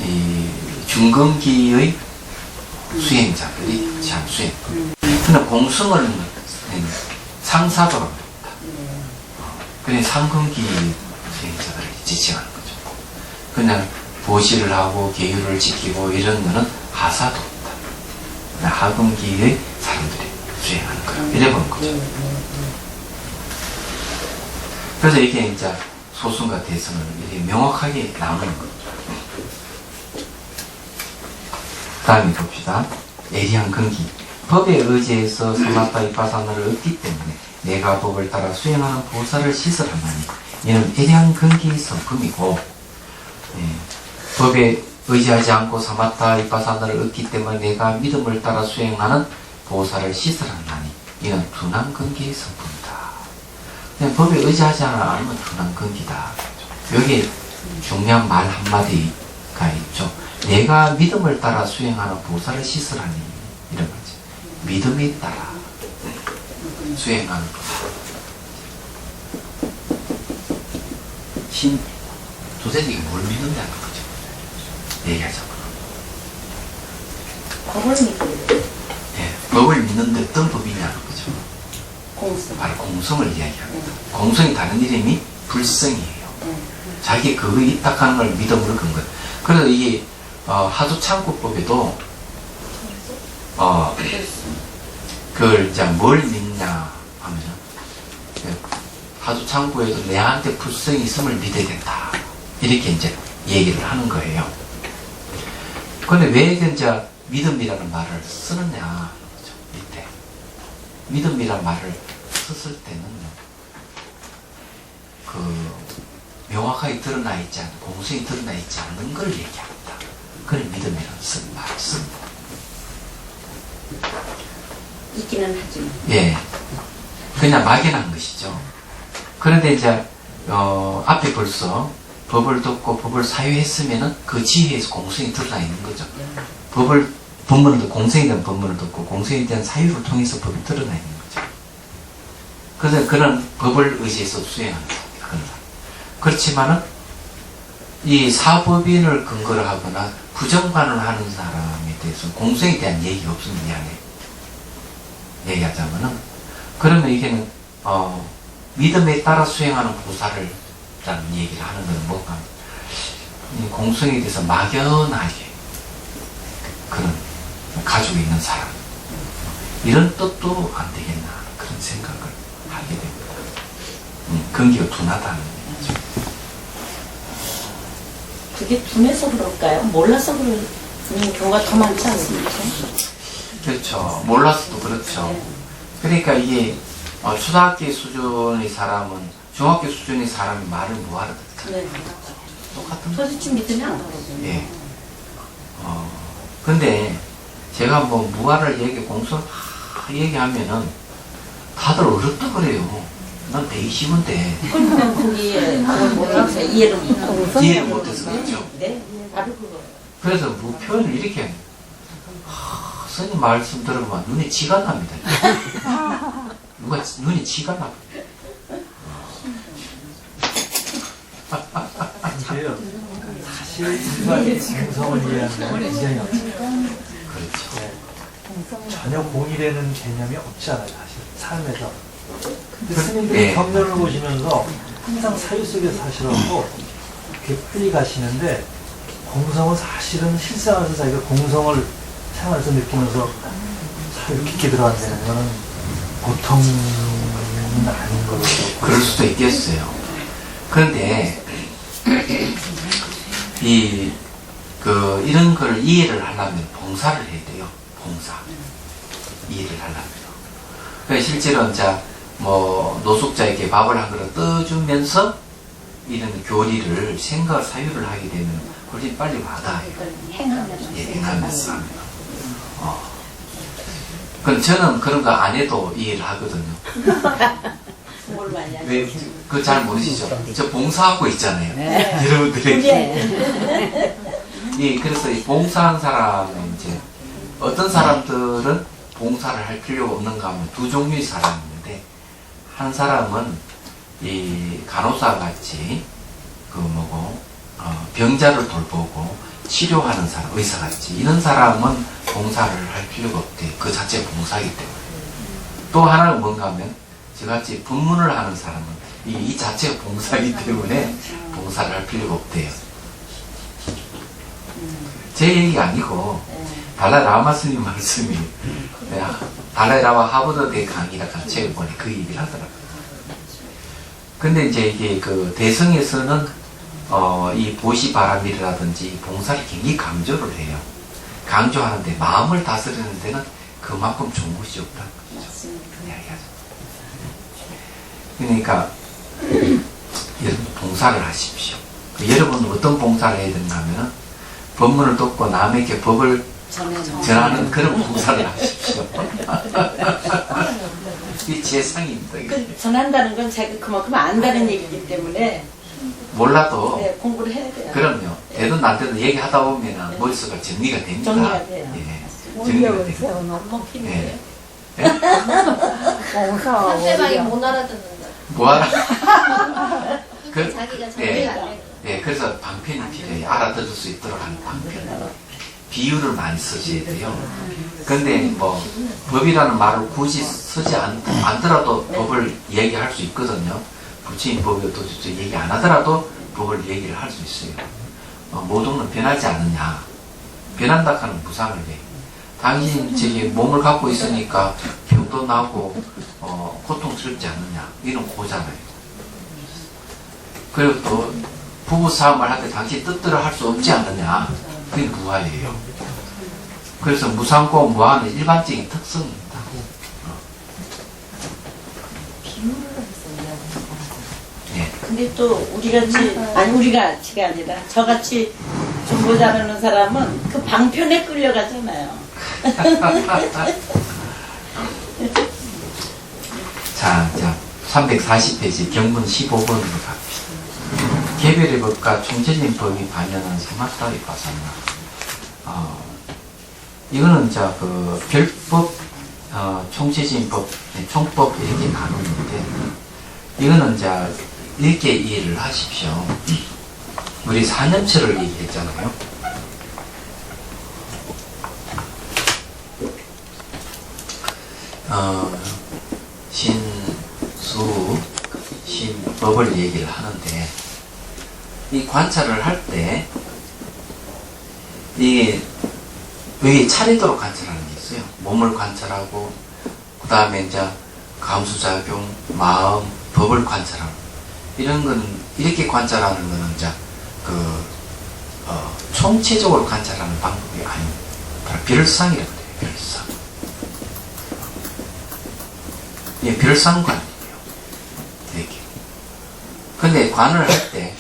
이 중근기의 수행자들이 참 수행. 근데 공성을 상사도라고 합니다. 그래서 상근기 수행자들을 지칭하는 거죠. 그냥 보시를 하고 계율을 지키고 이런 거는 하사도입니다. 하근기의 사람들이 수행하는 거예요. 이래 보는 거죠. 그래서 이게 이제 소승과 대승을 이렇게 명확하게 나누는 거죠. 다음에 봅시다. 예리한 근기. 법에 의지해서 사마타 위파사나를 얻기 때문에 내가 법을 따라 수행하는 보살을 시설하나니 이는 예리한 근기의 성품이고, 법에 의지하지 않고 사마타 위파사나를 얻기 때문에 내가 믿음을 따라 수행하는 보살을 시설하나니 이는 둔한 근기의 성품이다. 그냥 법에 의지하지 않으면 둔한 근기다. 여기 중요한 말 한마디가 있죠. 내가 믿음을 따라 수행하는 보살을 시설하니 이런 거지. 믿음에 따라 수행하는 보살. 도대체 뭘 믿는다는 거죠. 얘기하자면. 법을 믿고 법을 믿는데 어떤 법이냐는 거죠. 공성. 바로 공성을 이야기합니다. 공성이 다른 이름이 불성이에요. 자기 그거에 입탁하는 걸 믿음으로 근 거예요. 그래서 이게 하두창구법에도 그걸 이제 뭘 믿냐 하면 하두창구에도 내한테 불성이 있음을 믿어야 된다. 이렇게 이제 얘기를 하는 거예요. 근데 왜 이제 믿음이라는 말을 쓰느냐 그렇죠? 이때 믿음이라는 말을 썼을 때는요, 명확하게 드러나 있지 않은, 공성이 드러나 있지 않는 걸 얘기합니다. 그걸 믿음이라는 말을 씁니다. 있기는 하지만. 예. 그냥 막연한 것이죠. 그런데 이제, 앞에 벌써 법을 듣고 법을 사유했으면은 그 지혜에서 공성이 드러나 있는 거죠. 법문을 듣고, 공성에 대한 법문을 듣고, 공성에 대한 사유를 통해서 법이 드러나 있는 거죠. 그래서 그런 법을 의지해서 수행하는 거예요. 그렇지만은, 이 사법인을 근거로 하거나 부정관을 하는 사람에 대해서 공성에 대한 얘기가 없으면 미안해요. 얘기하자면은, 그러면 이게는, 믿음에 따라 수행하는 보살을, 라는 얘기를 하는 건 뭔가, 이 공성에 대해서 막연하게, 그런, 가지고 있는 사람. 이런 뜻도 안 되겠나, 그런 생각을 하게 됩니다. 근기가 둔하다는 얘기죠. 그게 둔해서 그럴까요? 몰라서 그러는 경우가 더 많지 않습니까? 그렇죠. 몰라서도 그렇죠. 그러니까 이게 초등학교 수준의 사람은 중학교 수준의 사람이 말을 뭐 하러 듣잖아요. 네. 똑같은 거. 도대체 믿으면 안 가거든요. 예. 근데 제가 뭐 무아를 공소를 얘기하면은 다들 어렵다 그래요. 난 되게 쉬운데. 그러면 거기에 그걸 모르면서 이해를 못하고. 이해를 못해서 그렇죠. 네, 바로 그거. 그래서 뭐 표현을 이렇게 합니다. 스님 말씀 들으면 눈에 치가 납니다. 누가 눈에 치가 나. 이게요. 사실 일반의 공성을 이해하는 건 굉장히 어렵습니다. 그렇죠. 네. 전혀 공이라는 개념이 없지 않아요. 사실 삶에서. 근데 스님들이 네. 경전을 보시면서 항상 사유 속에 사시라고 이렇게 빨리 가시는데 공성은 사실은 실생활에서 자기가 공성을 생활에서 느끼면서 사유 깊게 들어간다는 거는 보통은 아닌 걸로. 그럴 수도 있겠어요. 그런데 이런 걸 이해를 하려면 봉사를 해야 돼요. 봉사. 이해를 하려면. 그러니까 실제로 노숙자에게 밥을 한 그릇 떠주면서 이런 교리를 생각 사유를 하게 되면 훨씬 빨리 와닿아요. 행하면서 합니다. 그럼 저는 그런 거 안 해도 이해를 하거든요. 뭘 많이 하죠? 왜, 그거 잘 모르시죠? 저 봉사하고 있잖아요. 네. 여러분들에게. 예, 그래서 이 봉사한 사람은 이제, 어떤 사람들은 봉사를 할 필요가 없는가 하면 두 종류의 사람이 있는데, 한 사람은 이 간호사 같이, 병자를 돌보고 치료하는 사람, 의사 같이, 이런 사람은 봉사를 할 필요가 없대요. 그 자체가 봉사이기 때문에. 또 하나는 뭔가 하면, 저같이 법문을 하는 사람은 이 자체가 봉사이기 때문에 봉사를 할 필요가 없대요. 제 얘기가 아니고 달라이라마 스님 말씀이 달라이라마 하버드대 강의라 같이 보니 그 얘기를 하더라고요. 근데 이제 이게 그 대성에서는 이 보시바람이라든지 봉사를 굉장히 강조를 해요. 강조하는데 마음을 다스리는 데는 그만큼 좋은 것이 없다는 거죠. 이야기하죠. 그러니까 여러분 봉사를 하십시오. 여러분은 어떤 봉사를 해야 되는가 하면 법문을 듣고 남에게 법을 전하는 그런 봉사를 하십시오. 이 재상입니다. 그 전한다는 건 자기가 그만큼 안다는 얘기이기 때문에 몰라도 네, 공부를 해야 돼요. 그럼요. 되든 안 되든 얘기하다 보면 머릿속에 정리가 됩니다. 정리가 돼요. 예. 정리가 됩니다. 안 먹히는 예. 거예요? 상대방이 못 알아듣는다. 뭐하나? 자기가 정리가 안 되고. 네, 그래서 방편이 필요해요. 알아들을 수 있도록 하는 방편. 비유를 많이 쓰셔야 돼요. 근데 법이라는 말을 굳이 쓰지 않더라도 법을 얘기할 수 있거든요. 부처님 법이도 얘기 안 하더라도 법을 얘기를 할 수 있어요. 모동은 변하지 않느냐. 변한다 하는 무상을 해. 당신 몸을 갖고 있으니까 병도 나고 고통스럽지 않느냐. 이런 고잖아요. 그리고 또 부부싸움을 할 때 당신 뜻대로 할 수 없지 않느냐. 그게 무아예요. 그래서 무상고 무아는 일반적인 특성입니다. 예. 근데 또 우리같이가 아니라 저같이 정보 잘하는 사람은 그 방편에 끌려가잖아요. 자, 340페이지 경문 15번으로 갑시다. 개별의 법과 총체적인 법이 반영한 생각다의 과상나. 이거는 그 별법, 총체적인 법, 총법 이렇게 나누는데, 이거는 이렇게 이해를 하십시오. 우리 사념체를 얘기했잖아요. 신수, 신법을 얘기를 하는데, 이 관찰을 할 때, 이게 차례대로 관찰하는 게 있어요. 몸을 관찰하고, 그 다음에 이제 감수작용, 마음, 법을 관찰하고, 이런 거는, 이렇게 관찰하는 거는 이제, 총체적으로 관찰하는 방법이 아닙니다. 바로 별상이라고 해요, 별상. 예, 별상관이에요. 이렇게. 근데 관을 할 때,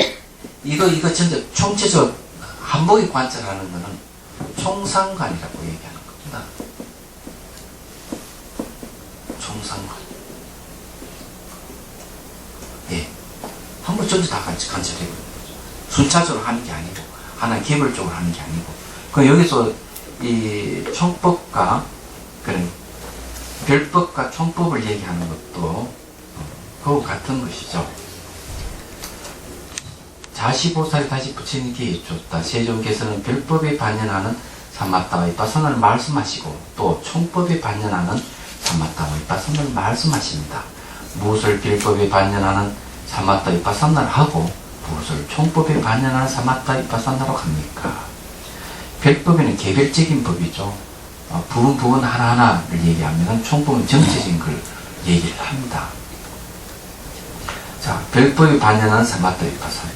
이거 전체 총체적 한복에 관찰하는 거는 총상관이라고 얘기하는 겁니다. 총상관. 예. 한번 전체 다 같이 관찰해보는 거죠. 순차적으로 하는 게 아니고, 하나 개별적으로 하는 게 아니고. 그 여기서 이 총법과, 그런 별법과 총법을 얘기하는 것도 그와 같은 것이죠. 자시보살이 다시 부처님께 여쭙다. 세종께서는 별법에 반연하는 사마타와 위파사나를 말씀하시고 또 총법에 반연하는 사마타와 위파사나를 말씀하십니다. 무엇을 별법에 반연하는 사마타 위파사나를 하고 무엇을 총법에 반연하는 사마타 위파사나로 합니까? 별법에는 개별적인 법이죠. 부분 하나하나를 얘기하면 총법은 전체적인 걸 얘기를 합니다. 자, 별법에 반연하는 사마타 위파사나.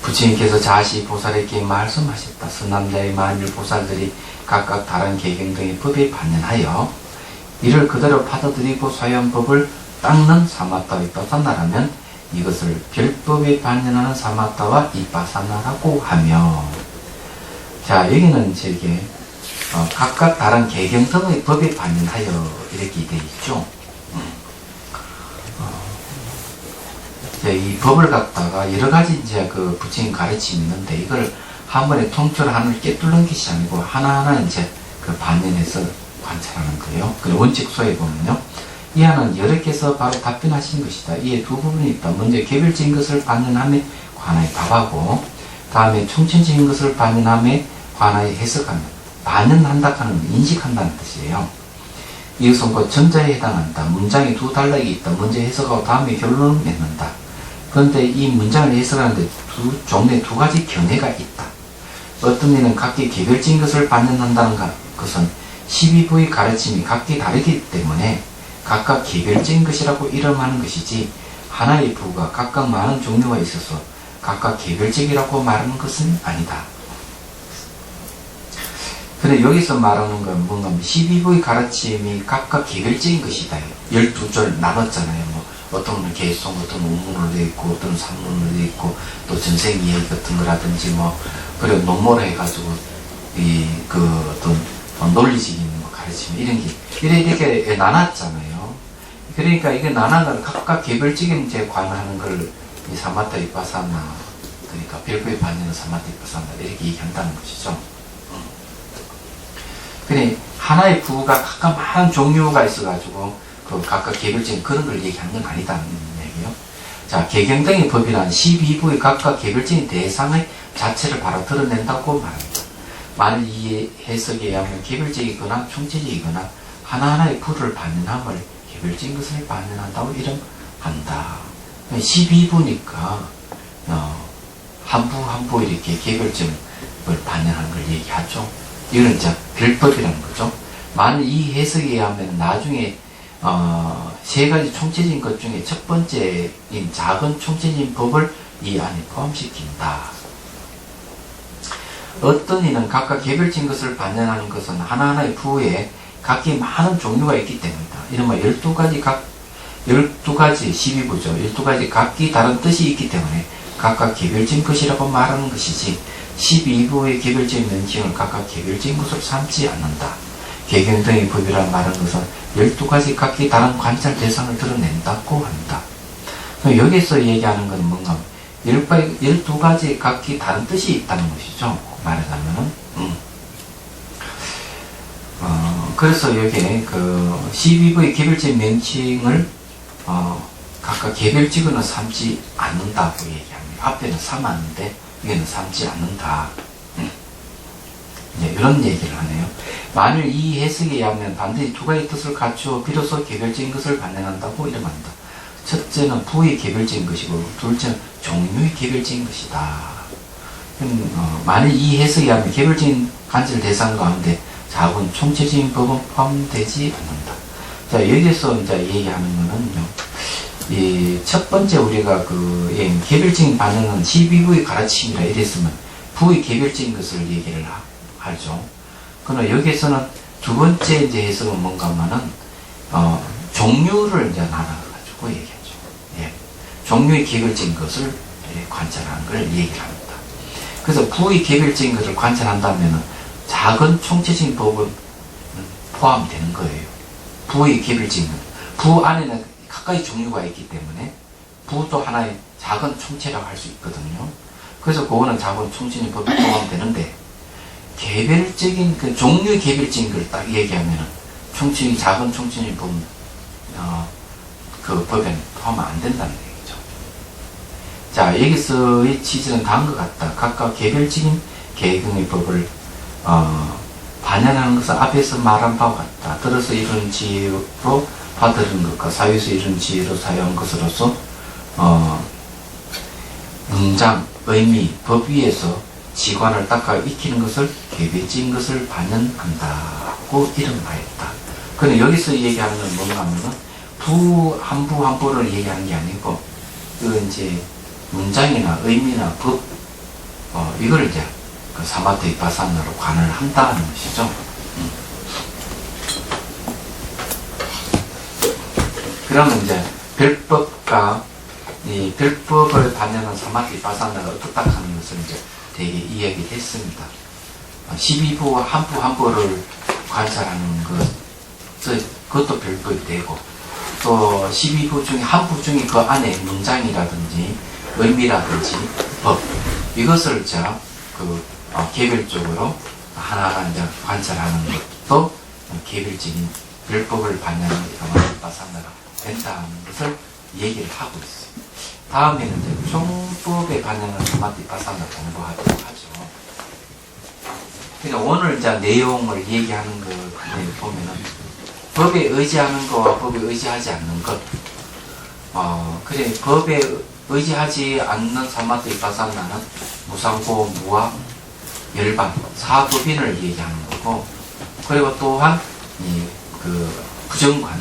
부처님께서 자시 보살에게 말씀하셨다. 선남자의 만일 보살들이 각각 다른 계경 등의 법에 반연하여 이를 그대로 받아들이고 소유한 법을 닦는 사마타 위파사나라면 이것을 별법에 반연하는 사마타와 위파사나라고 하며, 자, 여기는 이게 각각 다른 계경 등의 법에 반연하여 이렇게 되어 있죠. 이 법을 갖다가 여러 가지 이제 그 부처님 가르침이 있는데 이걸 한 번에 통째로 하나를 깨뚫는 것이 아니고 하나하나 이제 그 반연해서 관찰하는 거예요. 그 원칙소에 보면요. 이 하나는 여러 개서 바로 답변하신 것이다. 이에 두 부분이 있다. 먼저 개별적인 것을 반연함에 관하여 답하고, 다음에 총체적인 것을 반연함에 관하여 해석하는, 반연한다 하는 건 인식한다는 뜻이에요. 이것은 곧 전자에 해당한다. 문장에 두 단락이 있다. 먼저 해석하고 다음에 결론을 맺는다. 그런데 이 문장을 해석하는데 종류의 두 가지 견해가 있다. 어떤 이는 각기 개별적인 것을 반연한다는 것은 12부의 가르침이 각기 다르기 때문에 각각 개별적인 것이라고 이름하는 것이지, 하나의 부가 각각 많은 종류가 있어서 각각 개별적이라고 말하는 것은 아니다. 근데 여기서 말하는 건 뭔가 12부의 가르침이 각각 개별적인 것이다. 12절 나눴잖아요. 뭐 어떤 건 개송, 어떤 원문으로 되어 있고, 어떤 산문으로 되어 있고, 또 전생 이야기 같은 거라든지 뭐, 그리고 논모로 해가지고 어떤 논리적인 가르침 이런 게 이렇게 나눴잖아요. 그러니까 이게 나눠 걸 각각 개별적인 이제 관하는 걸 이 사마타 위파사나, 그러니까 별법에 반연하는 사마타 위파사나 이렇게 얘기한다는 것이죠. 그래, 하나의 부가 각각 많은 종류가 있어가지고, 그 각각 개별적인 그런 걸 얘기하는 건 아니다는 얘기예요. 자, 개경등의 법이란 12부의 각각 개별적인 대상의 자체를 바로 드러낸다고 말합니다. 만일 이 해석에 의하면 개별적이거나 총체적이거나 하나하나의 부를 반연함을 개별적인 것을 반연한다고 이름한다. 12부니까, 한 부 이렇게 개별적을 반연하는 걸 얘기하죠. 이건 이제 별법이라는 거죠. 만일 이 해석에 의하면 나중에 세 가지 총체적인 것 중에 첫 번째인 작은 총체적인 법을 이 안에 포함시킨다. 어떤 이는 각각 개별적인 것을 반연하는 것은 하나하나의 부에 각기 많은 종류가 있기 때문이다. 이른바 12가지 12부죠. 12가지 각기 다른 뜻이 있기 때문에 각각 개별적인 것이라고 말하는 것이지, 12부의 개별적인 명칭을 각각 개별적인 것으로 삼지 않는다. 개경 등의 법이라 말하는 것은 12가지 각기 다른 관찰 대상을 드러낸다고 한다. 여기서 얘기하는 건 뭔가 12가지 각기 다른 뜻이 있다는 것이죠. 말하자면은. 그래서 여기에 그 12부의 개별적인 명칭을 각각 개별적으로 삼지 않는다고 얘기합니다. 앞에는 삼았는데 여기는 삼지 않는다. 이런 얘기를 하네요. 만일 이 해석에 의하면 반드시 두 가지 뜻을 갖추어 비로소 개별적인 것을 반영한다고 이름한다. 첫째는 부의 개별적인 것이고 둘째는 종류의 개별적인 것이다. 만일 이 해석에 의하면 개별적인 관찰 대상 가운데 자본 총체적인 법은 포함되지 않는다. 자, 여기서 이제 얘기하는 거는요, 이 첫 번째 우리가 개별적인 반응은 12부의 가르침이라 이랬으면 부의 개별적인 것을 얘기를 하죠. 그러나 여기에서는 두 번째 이제 해석은 뭔가 하면은, 종류를 이제 나눠가지고 얘기하죠. 예. 종류의 개별적인 것을 관찰하는 걸 얘기를 합니다. 그래서 부의 개별적인 것을 관찰한다면은 작은 총체적인 법은 포함되는 거예요. 부의 개별적인 것. 부 안에는 각가지 종류가 있기 때문에 부도 하나의 작은 총체라고 할 수 있거든요. 그래서 그거는 작은 총체적인 법이 포함되는데 개별적인 그 종류의 개별적인 걸 딱 얘기하면은 총체적인 작은 총체적인 법은 그 법에는 포함 안 된다는 얘기죠. 자, 여기서의 취지는 다음과 같다. 각각 개별적인 계경의 법을 반영하는 것은 앞에서 말한 바와 같다. 들어서 이런 지혜로 받들은 것과 사유에서 이런 지혜로 사유한 것으로서 문장, 의미, 법 위에서 지관을 닦아 익히는 것을 개별적인 것을 반영한다고 이름하였다. 그런데 여기서 얘기하는 건 뭔가 하면은 한 부를 얘기하는 게 아니고 그 이제 문장이나 의미나 법 이거를 이제 그 사마트 비파사나로 관을 한다는 것이죠. 그러면 이제 별법과 이 별법을 반영한 사마트 비파사나가 어떻다 하는 것을 이제 되게 이야기를 했습니다. 12부 한 부를 관찰하는 그것도 별법이 되고 또 12부 중에 한 부 중에 그 안에 문장이라든지 의미라든지 법 이것을 개별적으로 하나하나 이제 관찰하는 것도 개별적인 별법을 반영하는 사마티파사나가 된다는 것을 얘기를 하고 있어요. 다음에는 이제 총법에 반영하는 사마티파사나 공부하도록 하죠. 그러니까 오늘 이제 내용을 얘기하는 거 보면은 법에 의지하는 것과 법에 의지하지 않는 것. 그래 법에 의지하지 않는 사마티파사나는 무상고, 무아, 열반, 사법인을 얘기하는 거고, 그리고 또한 부정관,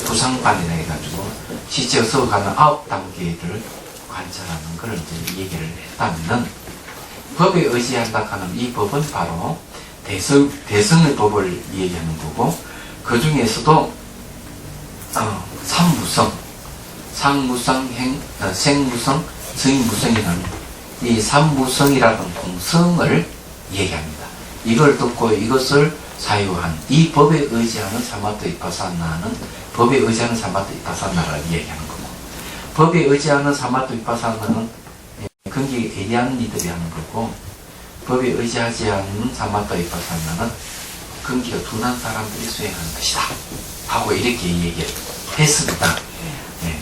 부상관이라 해가지고 시체가 써가는 9단계를 관찰하는 걸 이제 얘기를 했다면은 법에 의지한다 하는 이 법은 바로 대성의 법을 얘기하는 거고 그 중에서도 삼무성, 상무성, 생무성, 성무성이라는 이 삼무성이라는 공성을 얘기합니다. 이걸 듣고 이것을 사유한 이 법에 의지하는 사마트 비파사나는 법에 의지하는 사마트 비파사나를 얘기하는 거고 법에 의지하는 사마트 비파사나는 근기 예리한 이들이 하는 거고 법에 의지하지 않는 사마트 비파사나는 근기가 둔한 사람들이 수행하는 것이다 하고 이렇게 얘기를 했습니다. 네.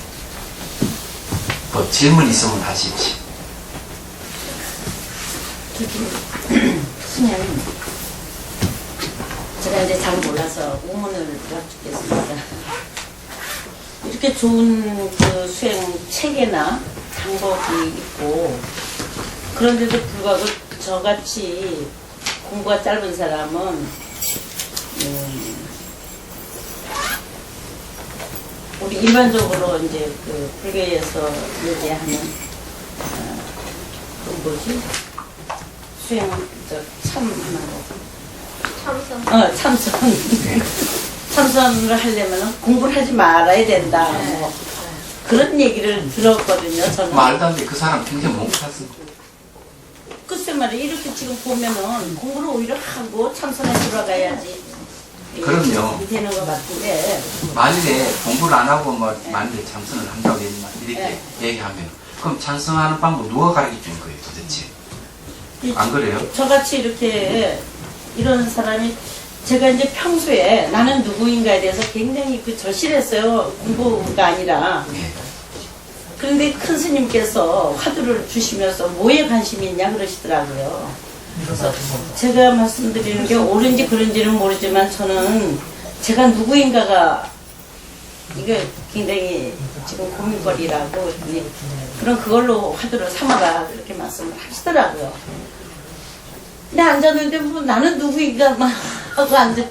뭐 질문 있으면 하십시오. 스님, 제가 이제 잘 몰라서 의문을 여쭙겠습니다. 이렇게 좋은 그 수행 체계나 방법이 있고 그런데도 불구하고 저같이 공부가 짧은 사람은 우리 일반적으로 이제 그 불교에서 얘기하는 그 뭐지? 수행 참선. 참선을 하려면 공부를 하지 말아야 된다. 뭐 그런 얘기를 들었거든요. 저는. 말도 안 돼. 그 사람 굉장히 몽탔어. 글쎄 말이야. 이렇게 지금 보면은 공부를 오히려 하고 참선에 들어가야지. 그럼요. 되는 것 같은데. 만일에 공부를 안 하고 만일에 참선을 한다고 이렇게 얘기하면 그럼 참선하는 방법 누가 가르쳐 준 거예요 도대체? 안 그래요? 저같이 이렇게 이런 사람이 제가 이제 평소에 나는 누구인가에 대해서 굉장히 절실했어요. 공부가 아니라. 네. 그런데 큰 스님께서 화두를 주시면서 뭐에 관심이 있냐 그러시더라고요. 그래서 제가 말씀드리는 게 옳은지 그른지는 모르지만 저는 제가 누구인가가 이게 굉장히 지금 고민거리라고 했더니 그런 그걸로 화두를 삼아라 그렇게 말씀을 하시더라고요. 근데 앉았는데 뭐 나는 누구인가 막 하고 앉아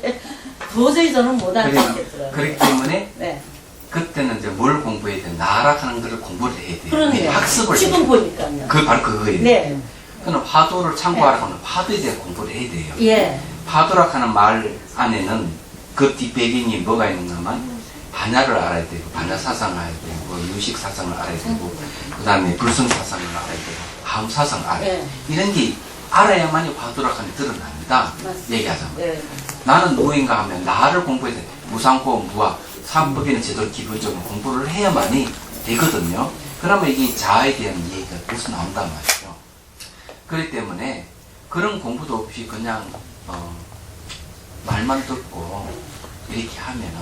도저히 저는 못 앉겠더라고요. 그렇기 때문에 네. 그때는 이제 뭘 공부해야 돼? 나락하는 거를 공부를 해야 돼요. 그러네요. 학습을 지금 해야 돼요. 보니까요. 그 바로 그거예요. 네. 그는 화두를 참고하라고 하면 화두에 대한 공부를 해야 돼요. 예. 화두라 하는 말 안에는 그 뒷배경이 뭐가 있는가 하면 반야를 알아야 되고 반야 사상을 알아야 되고 유식 사상을 알아야 되고 그 다음에 불성 사상을 알아야 되고 하음 사상을 알아야 되고 네. 이런 게 알아야만이 화두라 하는 게 드러납니다. 맞습니다. 얘기하자면 네. 나는 누구인가 하면 나를 공부해야 돼. 무상고 무학 삼법에는 제대로 기본적으로 공부를 해야만이 되거든요. 그러면 이게 자아에 대한 얘기가 계속 나온단 말이죠. 그렇기 때문에 그런 공부도 없이 그냥 말만 듣고 이렇게 하면은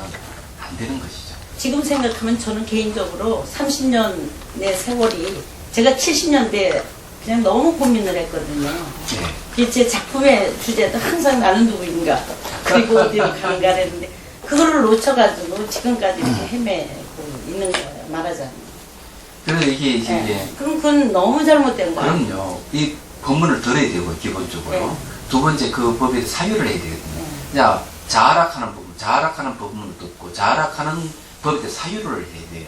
안 되는 것이죠. 지금 생각하면 저는 개인적으로 30년의 세월이 제가 70년대 그냥 너무 고민을 했거든요. 네. 제 작품의 주제도 항상 나는 누구인가 그리고 어디로 가는가 했는데 그거를 놓쳐가지고 지금까지 이렇게 헤매고 있는 거예요. 말하자면. 그래서 이게 이제 네. 그럼 그건 너무 잘못된 거예요. 그럼요. 이 법문을 들어야 되고 기본적으로 네. 두 번째 그 법에 사유를 해야 되거든요. 자 자락하는 부분, 자락하는 부분을 듣고 자락하는 법에 대해 사유를 해야 돼요.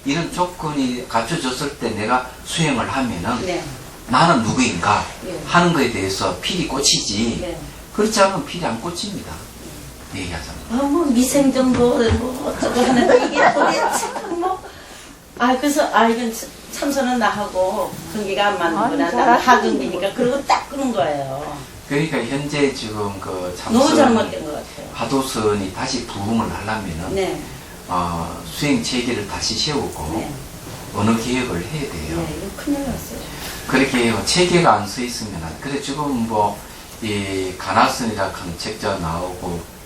이런 조건이 갖춰졌을 때 내가 수행을 하면은 네. 나는 누구인가 네. 하는 것에 대해서 필이 꽂히지 네. 그렇지 않으면 필이 안 꽂힙니다. 얘기하자면. 뭐 미생정보 뭐 어쩌고 하는데 이게 도대체 그래서 이건 참선은 나하고 경기가 안 맞는구나. 나는 하경기니까 그러고 딱 끄는 거예요. 그러니까 현재 지금 그 너무 참선 잘못된 것 같아요. 화두선이 다시 부흥을 하려면은 네. 수행 체계를 다시 세우고 네. 어느 계획을 해야 돼요. 네, 이거 큰일 났어요. 그렇게 체계가 안 서 있으면 그래 지금 이 가나선이라고 하는 책자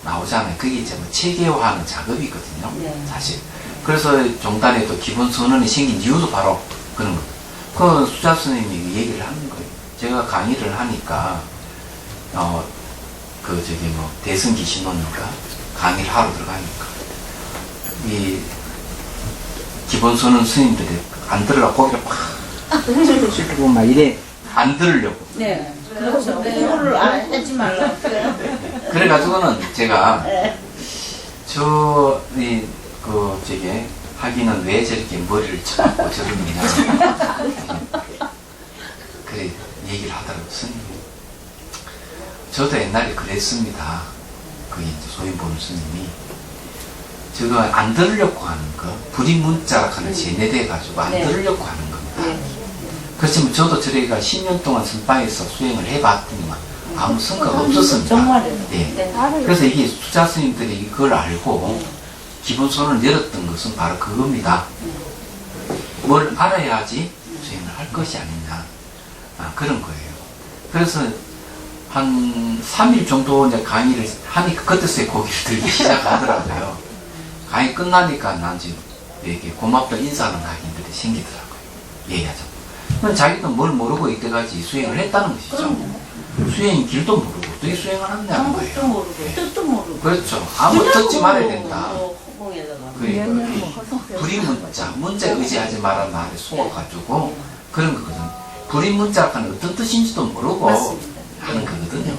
나오잖아요. 그게 이제 체계화하는 작업이거든요. 네. 사실. 그래서 종단에도 기본 선언이 생긴 이유도 바로 그런 거예요. 그 수자 스님이 얘기를 하는 거예요. 제가 강의를 하니까 대승기 신론인가 강의를 하러 들어가니까 이 기본 선언 스님들이 안 들으려고 고개를 팍 숙이고 막 이래 안 들으려고. 네. 그렇죠. 공부를 하지 말라고. 그래가지고는 제가 네. 하기는 왜 저렇게 머리를 쳐갖고 저러느냐. 그래, 얘기를 하더라고요, 스님이. 저도 옛날에 그랬습니다. 그게 이제 소인 보는 스님이. 저거 안 들으려고 하는 거, 불임문자라고 하는 세뇌돼가지고 안 네. 들으려고 하는 겁니다. 네. 그렇지만 저도 저희가 10년 동안 선방에서 수행을 해봤더니만 아무 성과가 없었습니다. 정말요. 네. 네. 그래서 이게 수자 스님들이 이걸 알고 기본선을 내렸던 것은 바로 그겁니다. 뭘 알아야지 수행을 할 것이 아니냐. 그런 거예요. 그래서 한 3일 정도 이제 강의를 하니까 그때서야 고기를 들기 시작하더라고요. 강의 끝나니까 난 지금 이렇게 고맙다 인사하는 학인들이 생기더라고요. 얘기하자면. 그럼 자기도 뭘 모르고 이때까지 수행을 했다는 것이죠. 그럼요. 수행 길도 모르고 어떻게 수행을 하느냐는 방법도 거예요. 모르고 예. 뜻도 모르고. 그렇죠. 아무 듣지 말아야 된다. 허공에다가. 그러니까 불임문자, 문자에 의지하지 말라는 말에 속아가지고 그런 거거든요. 불임문자가 어떤 뜻인지도 모르고 맞습니다. 하는 거거든요.